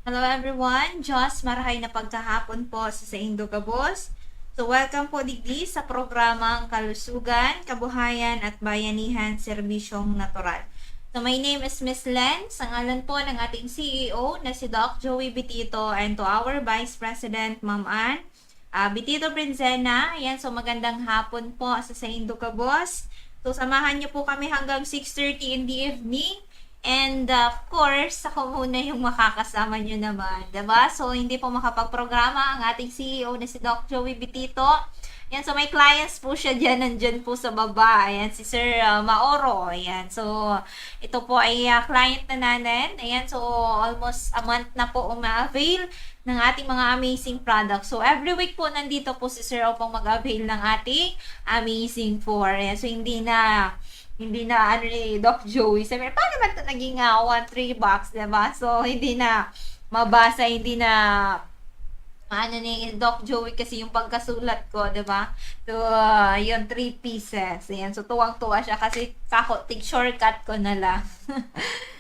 Hello everyone, Diyos marahay na pagkahapon po sa Indo Kabos. So welcome po digdi sa programang Kalusugan, Kabuhayan at Bayanihan Serbisyong Natural. So my name is Miss Len, sa ngalan po ng ating CEO na si Doc Joey Bitito and to our Vice President Ma'am Ann Bitito Brenzena. Ayan, so magandang hapon po sa Indo Kabos. So samahan niyo po kami hanggang 6:30 in the evening. And of course, ako muna yung makakasama nyo naman, diba? So, hindi po makapagprograma ang ating CEO na si Doc Joey Bitito. Yan, so may clients po siya dyan, nandyan po sa baba. Ayan, si Sir Maoro. Ayan, so ito po ay client na natin. Ayan, so almost a month na po uma-avail ng ating mga amazing products. So every week po nandito po si Sir upang mag-avail ng ating amazing 4. Ayan, so hindi na hindi na ano ni Doc Joey. Sabi, paano ba ito naging 1-3 box, diba? So, hindi na mabasa, hindi na ano ni Doc Joey kasi yung pagkasulat ko, diba? So, yun, 3 pieces. Ayan, so tuwang-tuwa siya kasi take shortcut ko na lang.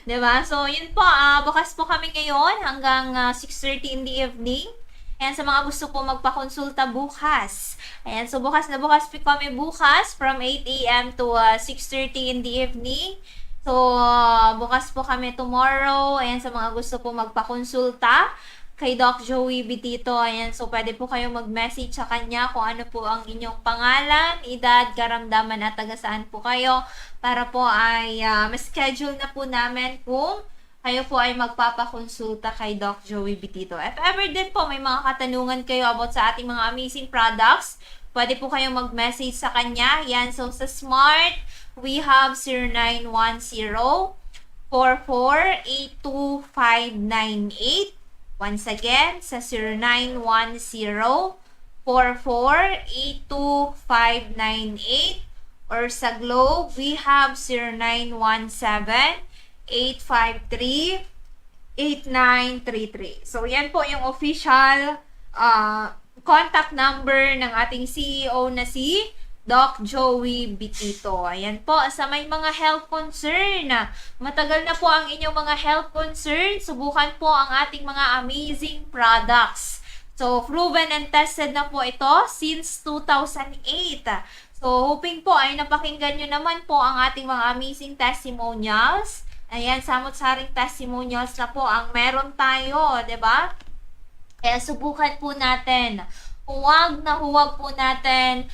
Diba? So, yun po, bukas po kami ngayon hanggang 6:30 in the evening. Ayan, sa mga gusto po magpakonsulta bukas. Ayan, so bukas po kami bukas from 8 a.m. to 6:30 in the evening. So, bukas po kami tomorrow. Ayan, sa mga gusto po magpakonsulta kay Doc Joey Bitito. Ayan, so pwede po kayo mag-message sa kanya kung ano po ang inyong pangalan, edad, karamdaman at taga saan po kayo para po ay ma-schedule na po namin kung kayo po ay magpapakonsulta kay Doc Joey Bitito. If ever din po may mga katanungan kayo about sa ating mga amazing products, pwede po kayong mag-message sa kanya. Yan, so sa Smart, we have 0910-4482-598. Once again, sa 0910-4482-598. Or sa Globe, we have 0917-853-8933. So, yan po yung official contact number ng ating CEO na si Doc Joey Bitito. Ayan po, sa may mga health concern, matagal na po ang inyong mga health concern, subukan po ang ating mga amazing products. So, proven and tested na po ito since 2008. So, hoping po ay napakinggan nyo naman po ang ating mga amazing testimonials. Ayan, samot-saring testimonials na po ang meron tayo, 'di ba? Kaya subukan po natin. Huwag po natin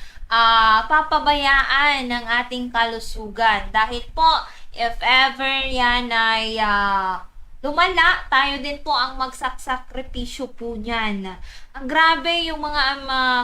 papabayaan ng ating kalusugan. Dahil po, if ever yan ay lumala, tayo din po ang magsasakripisyo po niyan. Ang grabe yung mga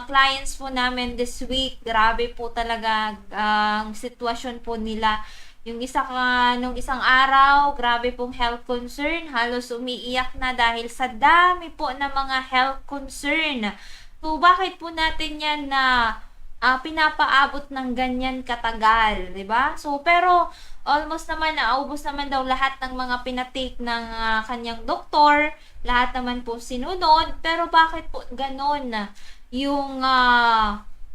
clients po namin this week. Grabe po talaga ang sitwasyon po nila. Yung nung isang araw, grabe pong health concern. Halos umiiyak na dahil sa dami po ng mga health concern. So, bakit po natin yan na pinapaabot ng ganyan katagal, 'di ba? So, pero almost naman naubos naman daw lahat ng mga pinatake ng kanyang doktor, lahat naman po sinunod, pero bakit po ganon yung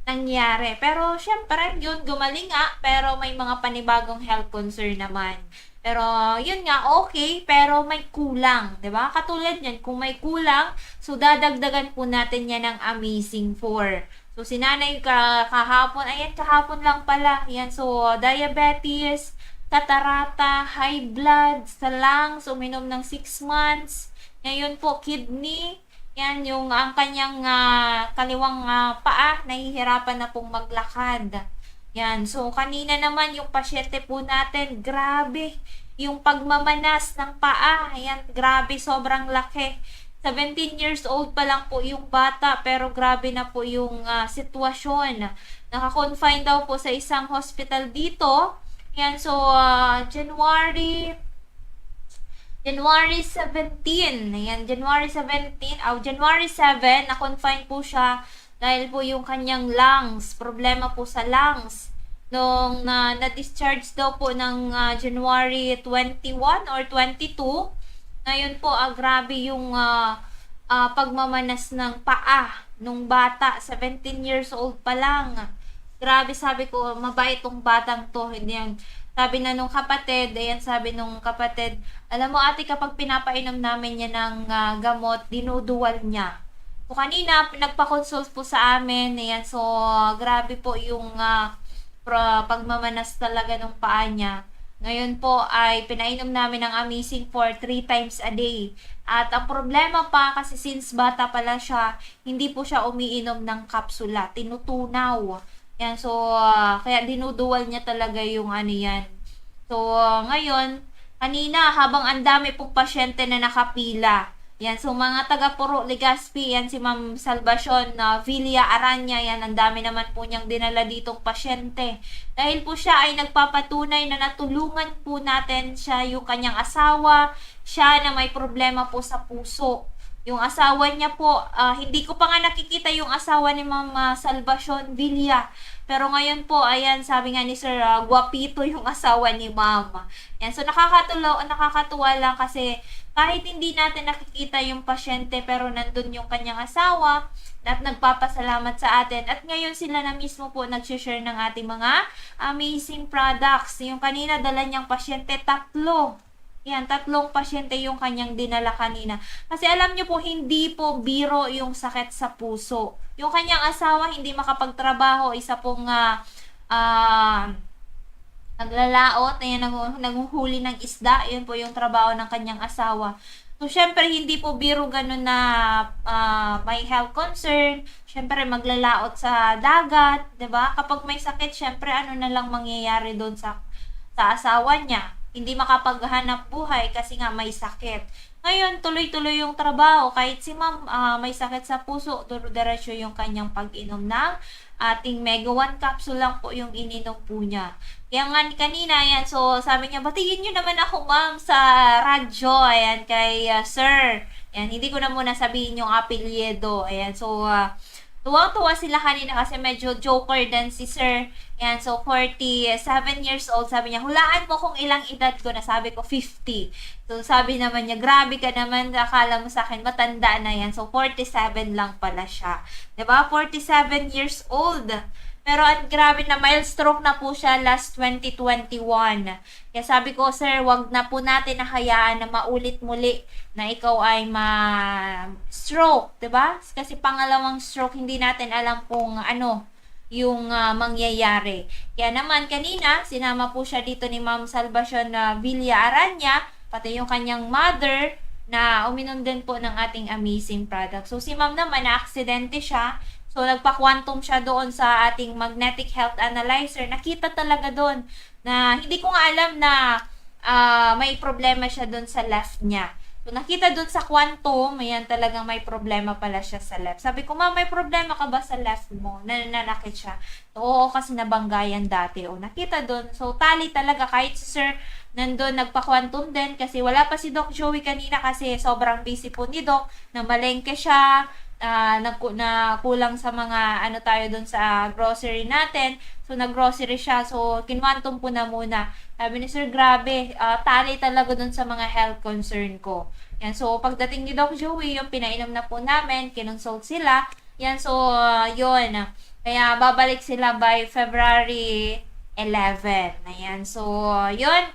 nangyari? Pero syempre, yun gumaling nga, pero may mga panibagong health concern naman. Pero yun nga, okay, pero may kulang, 'di ba? Katulad niyan, kung may kulang, so dadagdagan po natin yan ng Amazing 4. So, sinanay kahapon, ayan, kahapon lang pala. Yan, so, diabetes, katarata, high blood, sa lungs, uminom ng 6 months. Ngayon po, kidney, yan, yung ang kanyang kaliwang paa, nahihirapan na pong maglakad. Yan, so, kanina naman yung pasyente po natin, grabe, yung pagmamanas ng paa, ayan, grabe, sobrang laki. 17 years old pa lang po yung bata, pero grabe na po yung sitwasyon. Naka-confine daw po sa isang hospital dito. Yan, so January 17. Ayan, January 7, na-confine po siya dahil po yung kanyang lungs, problema po sa lungs. Nung na-discharge daw po ng January 21 or 22, ngayon po, grabe yung pagmamanas ng paa nung bata, 17 years old pa lang. Grabe, sabi ko, mabait tong batang to. Hindi yan. Sabi na nung kapatid, ayan, sabi nung kapatid, alam mo ate, kapag pinapainom namin niya ng gamot, dinuduwal niya. So, kanina, nagpa-consult po sa amin, ayan, so, grabe po yung pagmamanas talaga ng paa niya. Ngayon po ay pinainom namin ng Amazing 4 3 times a day. At ang problema pa kasi since bata pala siya, hindi po siya umiinom ng kapsula, tinutunaw. Yan, so kaya dinuduwal niya talaga yung yan. So ngayon, kanina habang ang dami pong pasyente na nakapila, yan, so mga taga Puro Legazpi, yan si Ma'am Salvacion Villa Aranya, yan, ang dami naman po niyang dinala ditong pasyente. Dahil po siya ay nagpapatunay na natulungan po natin siya, yung kanyang asawa, siya na may problema po sa puso. Yung asawa niya po, hindi ko pa nga nakikita yung asawa ni Mama Salvacion Villa. Pero ngayon po, ayan, sabi nga ni Sir, guwapito yung asawa ni Mama. Yan, so nakakatuwa lang kasi kahit hindi natin nakikita yung pasyente pero nandun yung kanyang asawa at nagpapasalamat sa atin. At ngayon sila na mismo po nag-share ng ating mga amazing products. Yung kanina dala niyang pasyente, 3. Yan, 3 pasyente yung kanyang dinala kanina. Kasi alam niyo po, hindi po biro yung sakit sa puso. Yung kanyang asawa hindi makapagtrabaho, isa pong naglalaot, ayan, nanguhuli ng isda, yun po yung trabaho ng kanyang asawa. So, syempre, hindi po biro ganun na may health concern. Syempre, maglalaot sa dagat, 'di ba? Kapag may sakit, syempre, ano na lang mangyayari doon sa asawa niya? Hindi makapaghanap buhay kasi nga may sakit. Ngayon, tuloy-tuloy yung trabaho. Kahit si ma'am may sakit sa puso, diretso yung kanyang pag-inom ng ating Mega 1 capsule lang po yung ininom po niya. Kaya nga kanina, ayan, so sabi niya, batiin niyo naman ako ma'am sa radyo, ayan, kay sir. Ayan, hindi ko na muna sabihin yung apelyido. Ayan, so tuwang-tuwa sila kanina kasi medyo joker din si sir. Yan, so 47 years old. Sabi niya, hulaan mo kung ilang edad ko na. Sabi ko, 50. So sabi naman niya, grabe ka naman. Akala mo sa akin, matanda na yan. So 47 lang pala siya. 'Di ba? 47 years old. Pero at grabe na, mild stroke na po siya last 2021. Kaya sabi ko, sir, wag na po natin hayaan na maulit muli na ikaw ay ma-stroke, 'di ba? Kasi pangalawang stroke, hindi natin alam kung ano yung mangyayari. Kaya naman kanina, sinama po siya dito ni Ma'am Salvacion Villa Aranya, pati yung kanyang mother na uminom din po ng ating amazing product. So si Ma'am naman, na-aksidente siya. So nagpa-quantum siya doon sa ating magnetic health analyzer. Nakita talaga doon na hindi ko nga alam na may problema siya doon sa left niya. So, nakita dun sa quantum, ayan, talagang may problema pala siya sa left. Sabi ko, ma'am, may problema ka ba sa left mo? Nananakit siya. So, oo, kasi nabanggayan dati. O, nakita dun. So, tali talaga. Kahit si sir, nandun, nagpa-quantum din. Kasi wala pa si Doc Joey kanina kasi sobrang busy po ni Doc. Namalengke siya. Na kulang sa mga ano tayo dun sa grocery natin. So, nag-grocery siya. So, kinwantum po na muna. Sabi ni sir, grabe, tali talaga dun sa mga health concern ko. Yan, so, pagdating ni Doc Joey, yung pinainom na po namin, kinonsult sila. Yan, so, yun. Kaya, babalik sila by February 11. Ayan, so, yun.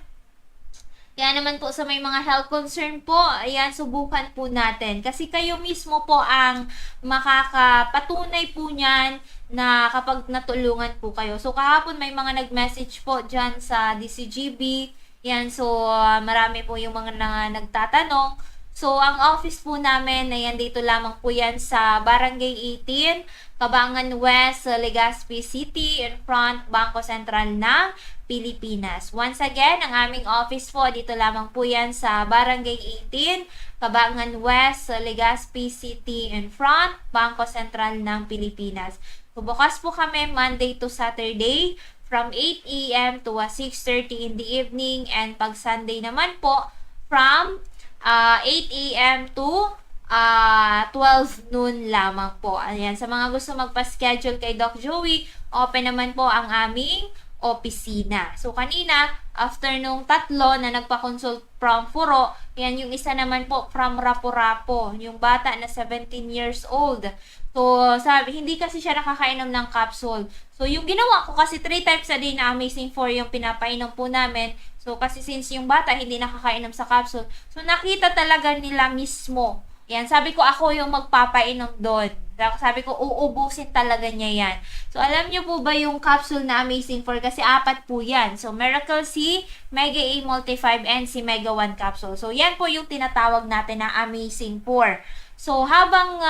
Kaya naman po sa may mga health concern po, ayan, subukan po natin. Kasi kayo mismo po ang makakapatunay po niyan na kapag natulungan po kayo. So, kahapon may mga nag-message po dyan sa DCGB. Yan, so, marami po yung mga nagtatanong. So, ang office po namin, ayan, dito lamang po yan sa Barangay 18, Cabangan West, Legazpi City, in front, Bangko Sentral ng Pilipinas. Once again, ang aming office po, dito lamang po yan sa Barangay 18, Cabangan West, Legazpi City, in front, Bangko Sentral ng Pilipinas. So, bukas po kami Monday to Saturday from 8 a.m. to 6:30 in the evening, and pag Sunday naman po from 8 a.m. to 12 noon lamang po. Ayan, sa mga gusto magpa-schedule kay Doc Joey, open naman po ang aming opisina. So, kanina, after nung 3 na nagpa-consult from Furo, yan yung isa naman po from Rapo-Rapo, yung bata na 17 years old. So, sabi, hindi kasi siya nakakainom ng capsule. So, yung ginawa ko kasi 3 times a day na Amazing 4 yung pinapainom po namin. So, kasi since yung bata hindi nakakainom sa capsule, so nakita talaga nila mismo. Yan, sabi ko ako yung magpapainom doon. Sabi ko, uubusin talaga niya yan. So, alam niyo po ba yung capsule na Amazing 4? Kasi 4 po yan. So, Miracle C, Mega A Multi-5, and si Mega 1 capsule. So, yan po yung tinatawag natin na Amazing 4. So, habang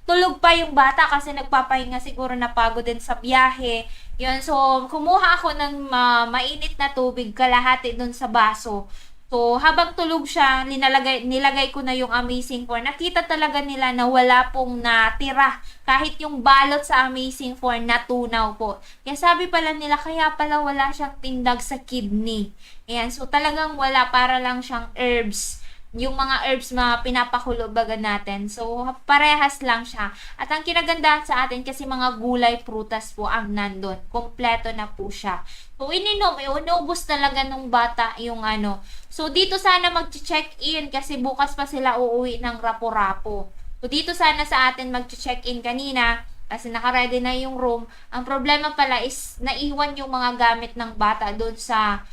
tulog pa yung bata kasi nagpapahinga, siguro napagod din sa biyahe. Yun, so, kumuha ako ng mainit na tubig, kalahati dun sa baso. So, habang tulog siya, nilagay ko na yung Amazing 4. Nakita talaga nila na wala pong natira. Kahit yung balot sa Amazing 4, natunaw po. Kaya sabi pala nila, kaya pala wala siyang tindag sa kidney. Ayan, so talagang wala, para lang siyang herbs yung mga herbs pinapakulubagan natin. So, parehas lang siya. At ang kinagandahan sa atin kasi mga gulay, prutas po ang nandun. Kompleto na po siya. So, inubos talaga nung bata yung ano. So, dito sana mag-check-in kasi bukas pa sila uuwi ng Rapu-Rapu. So, dito sana sa atin mag-check-in kanina kasi naka-ready na yung room. Ang problema pala is naiwan yung mga gamit ng bata doon sa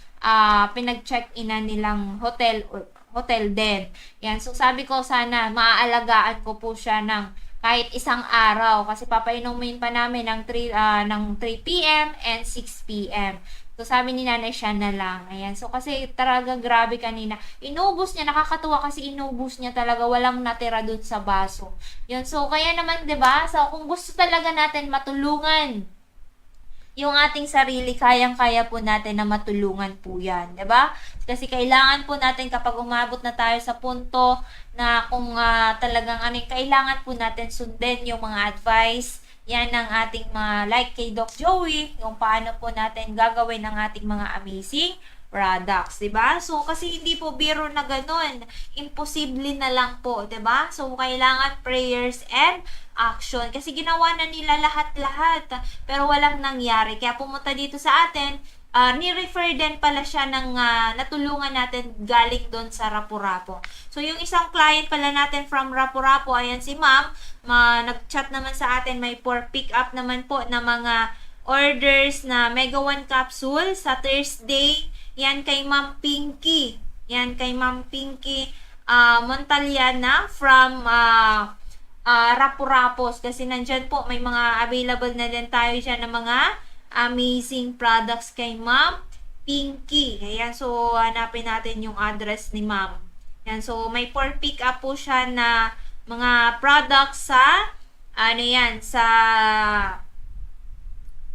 pinag-check-inan nilang hotel din. Yan. So, sabi ko sana maaalagaan ko po siya ng kahit isang araw kasi papainumin pa namin ng 3 p.m. and 6 p.m. So, sabi ni nanay siya na lang. Ayan. So, kasi talaga grabe kanina. Inubos niya. Nakakatuwa kasi inubos niya talaga. Walang natira dun sa baso. Yun. So, kaya naman, 'di ba? So, kung gusto talaga natin matulungan yung ating sarili, kayang-kaya po natin na matulungan po yan, 'di ba? Kasi kailangan po natin kapag umabot na tayo sa punto na kung talagang kailangan po natin sundin yung mga advice, yan ang ating mga like kay Doc Joey, yung paano po natin gagawin ang ating mga amazing products, 'di ba? So kasi hindi po biro na ganoon. Imposible na lang po, 'di ba? So kailangan prayers and action kasi ginawa na nila lahat-lahat pero walang nangyari. Kaya pumunta dito sa atin, ni-refer din pala siya ng natulungan natin galing doon sa Rapu-Rapu. So yung isang client pala natin from Rapu-Rapu, ayan si Ma'am, nag-chat naman sa atin, may for pick up naman po na mga orders na Mega 1 capsule sa Thursday. Yan kay Ma'am Pinky. Yan kay Ma'am Pinky Montaliana from Rapu-Rapos. Kasi nandyan po, may mga available na din tayo dyan ng mga amazing products kay Ma'am Pinky. Ayan, so hanapin natin yung address ni Ma'am. Yan, so may for pick up po siya na mga products sa sa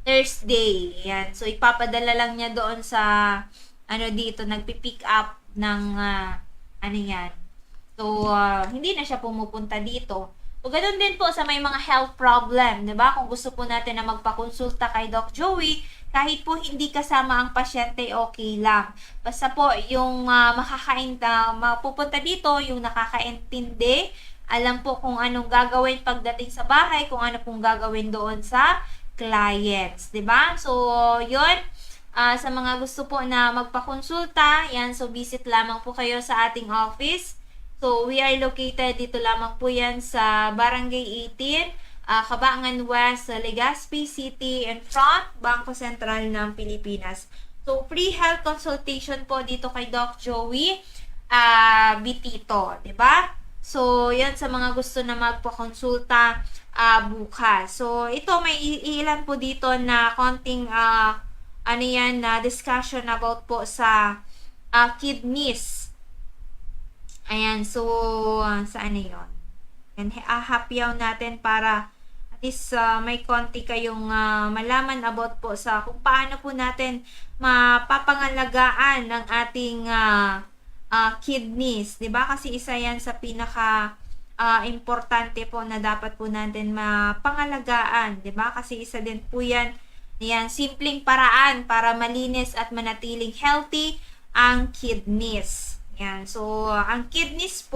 Thursday. Yan, so ipapadala lang niya doon sa dito, nagpi-pick up ng So, hindi na siya pumupunta dito. So, ganoon din po sa may mga health problem, 'di ba? Kung gusto po natin na magpakonsulta kay Doc Joey, kahit po hindi kasama ang pasyente, okay lang. Basta po yung mapupunta dito, yung nakakaintindi, alam po kung anong gagawin pagdating sa bahay, kung ano pong gagawin doon sa clients, 'di ba? So, 'yun. Sa mga gusto po na magpakonsulta, yan, so visit lamang po kayo sa ating office. So, we are located dito lamang po yan sa Barangay 18, Cabangan West, Legazpi City, in front, Bangko Sentral ng Pilipinas. So, free health consultation po dito kay Doc Joey Bitito, 'di ba? So, yan sa mga gusto na magpakonsulta bukas. So, ito may ilan po dito na konting na discussion about po sa kidneys. Ayan, so saan na yun? And hapyaw natin para at least may konti kayong malaman about po sa kung paano po natin mapapangalagaan ng ating kidneys, 'di ba? Kasi isa 'yan sa pinaka importante po na dapat po natin mapangalagaan, 'di ba? Kasi isa din po 'yan. Yan, simpleng paraan para malinis at manatiling healthy ang kidneys. Yan, so ang kidneys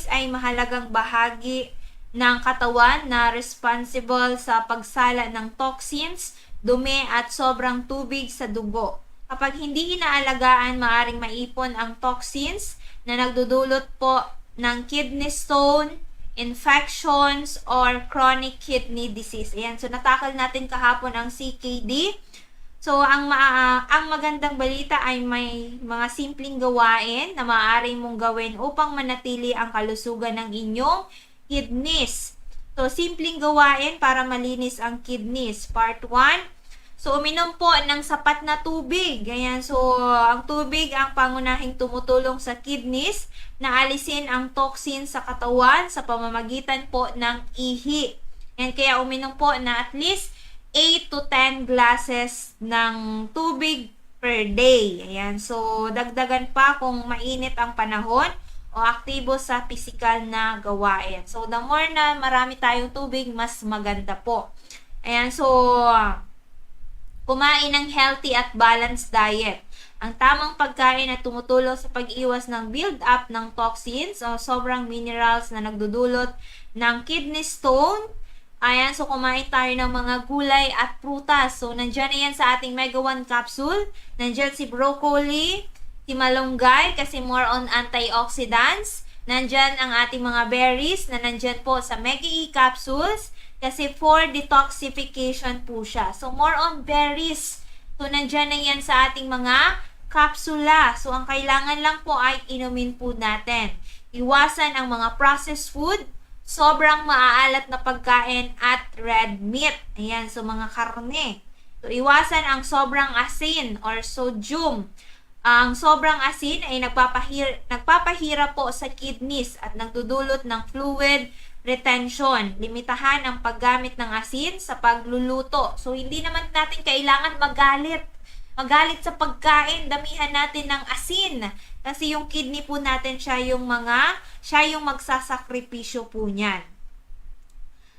ay mahalagang bahagi ng katawan na responsible sa pagsala ng toxins, dumi at sobrang tubig sa dugo. Kapag hindi inaalagaan, maaring maipon ang toxins na nagdudulot po ng kidney stone, infections, or chronic kidney disease. Ayan, so natakal natin kahapon ang CKD. So, ang magandang balita ay may mga simpleng gawain na maaari mong gawin upang manatili ang kalusugan ng inyong kidneys. So, simpleng gawain para malinis ang kidneys. Part 1. So, uminom po ng sapat na tubig. Ayan, so ang tubig ang pangunahing tumutulong sa kidneys na alisin ang toxin sa katawan sa pamamagitan po ng ihi. And kaya uminom po na at least 8 to 10 glasses ng tubig per day. Ayan, so dagdagan pa kung mainit ang panahon o aktibo sa physical na gawain. So, the more na marami tayong tubig, mas maganda po. Ayan, so kumain ng healthy at balanced diet. Ang tamang pagkain na tumutulong sa pag-iwas ng build-up ng toxins o sobrang minerals na nagdudulot ng kidney stone. Ayan, so kumain tayo ng mga gulay at prutas. So, nandyan na yan sa ating Mega 1 capsule. Nandyan si broccoli, si malunggay kasi more on antioxidants. Nandyan ang ating mga berries na nandyan po sa Mega E capsules kasi for detoxification po siya. So, more on berries. So, nandyan na yan sa ating mga kapsula. So, ang kailangan lang po ay inumin po natin. Iwasan ang mga processed food, sobrang maaalat na pagkain at red meat. Ayan, so mga karne. So, iwasan ang sobrang asin or sodium. Ang sobrang asin ay nagpapahirap po sa kidneys at nagdudulot ng fluid retention. Limitahan ang paggamit ng asin sa pagluluto. So, hindi naman natin kailangan magalit sa pagkain, damihan natin ng asin. Kasi yung kidney po natin, siya yung magsasakripisyo po niyan.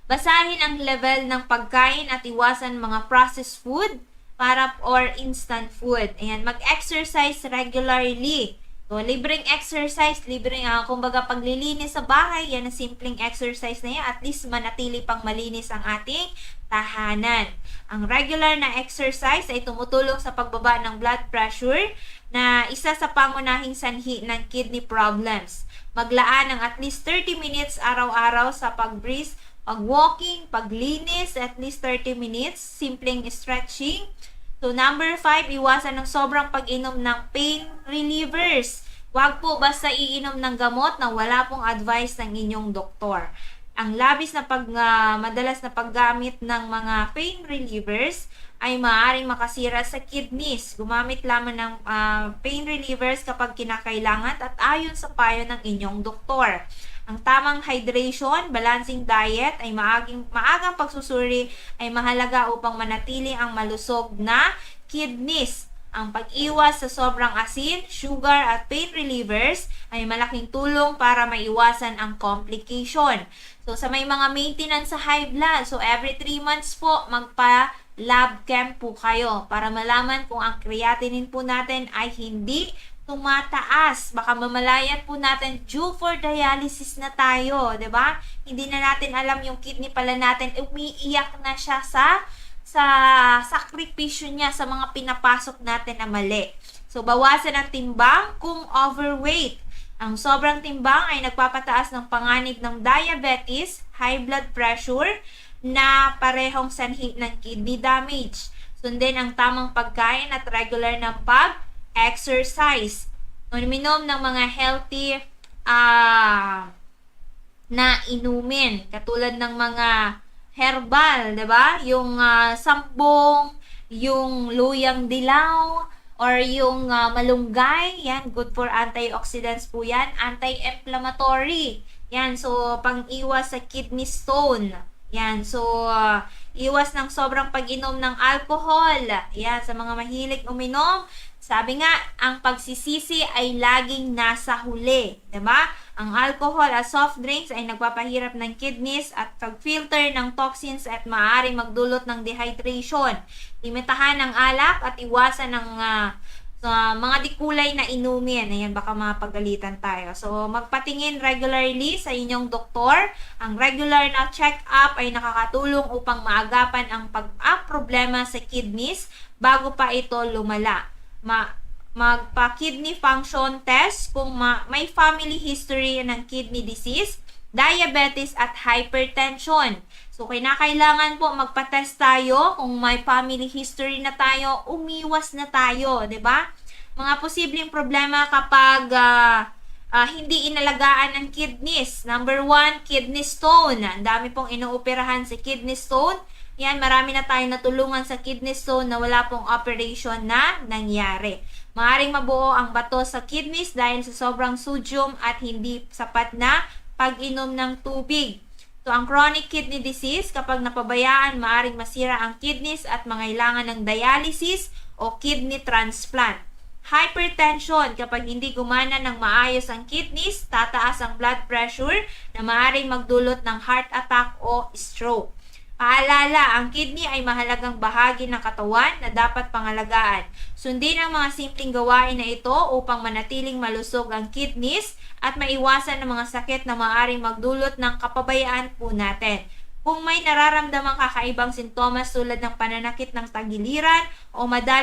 Basahin ang level ng pagkain at iwasan mga processed food or instant food. Ayan, mag-exercise regularly. So, libreng exercise, kumbaga paglilinis sa bahay, yan ang simpleng exercise na yan. At least manatili pang malinis ang ating tahanan. Ang regular na exercise ay tumutulong sa pagbaba ng blood pressure na isa sa pangunahing sanhi ng kidney problems. Maglaan ng at least 30 minutes araw-araw sa pag-breathe, pag-walking, paglinis, at least 30 minutes, simpleng stretching. So, number 5, iwasan ng sobrang pag-inom ng pain relievers. Huwag po basta iinom ng gamot na wala pong advice ng inyong doktor. Ang labis na madalas na paggamit ng mga pain relievers ay maaaring makasira sa kidneys. Gumamit lamang ng pain relievers kapag kinakailangan at ayon sa payo ng inyong doktor. Ang tamang hydration, balancing diet ay maagang pagsusuri ay mahalaga upang manatili ang malusog na kidneys. Ang pag-iwas sa sobrang asin, sugar at pain relievers ay malaking tulong para maiwasan ang complication. So, sa may mga maintenance sa high blood, so every 3 months po, magpa-lab camp po kayo para malaman kung ang creatinine po natin ay hindi tumataas. Baka mamalayan po natin due for dialysis na tayo, 'di ba? Hindi na natin alam yung kidney pala natin, umiiyak na siya sa sakripisyo niya sa mga pinapasok natin na mali. So, bawasan ang timbang kung overweight. Ang sobrang timbang ay nagpapataas ng panganib ng diabetes, high blood pressure, na parehong sanhi ng kidney damage. Sundin ang tamang pagkain at regular ng exercise. Uminom ng mga healthy na inumin. Katulad ng mga herbal, 'di ba? Yung sambong, yung luyang dilaw, or yung malunggay. Yan, good for antioxidants po yan. Anti-inflammatory. Yan, so pang-iwas sa kidney stone. Yan, so iwas ng sobrang pag-inom ng alcohol. Yan, sa mga mahilig uminom. Sabi nga, ang pagsisisi ay laging nasa huli. Diba? Ang alcohol at soft drinks ay nagpapahirap ng kidneys at pag-filter ng toxins at maaaring magdulot ng dehydration. Limitahan ang alak at iwasan ng mga dikulay na inumin. Ayan, baka mapagalitan tayo. So, magpatingin regularly sa inyong doktor. Ang regular na check-up ay nakakatulong upang maagapan ang problema sa kidneys bago pa ito lumala. Magpa-kidney function test kung may family history ng kidney disease, diabetes at hypertension. So, kinakailangan po magpa-test tayo kung may family history na tayo, umiwas na tayo, 'di ba? Mga posibleng problema kapag hindi inalagaan ng kidneys. Number 1, kidney stone. Ang dami pong inuoperahan sa kidney stone. Yan, marami na tayong natulungan sa kidney stone na wala pong operation na nangyari. Maaring mabuo ang bato sa kidneys dahil sa sobrang sodium at hindi sapat na pag-inom ng tubig. So, ang chronic kidney disease, kapag napabayaan, maaring masira ang kidneys at mangailangan ng dialysis o kidney transplant. Hypertension, kapag hindi gumana ng maayos ang kidneys, tataas ang blood pressure na maaring magdulot ng heart attack o stroke. Paalala, ang kidney ay mahalagang bahagi ng katawan na dapat pangalagaan. Sundin ang mga simpleng gawain na ito upang manatiling malusog ang kidneys at maiwasan ang mga sakit na maaaring magdulot ng kapabayaan po natin. Kung may nararamdamang kakaibang sintomas tulad ng pananakit ng tagiliran o madalang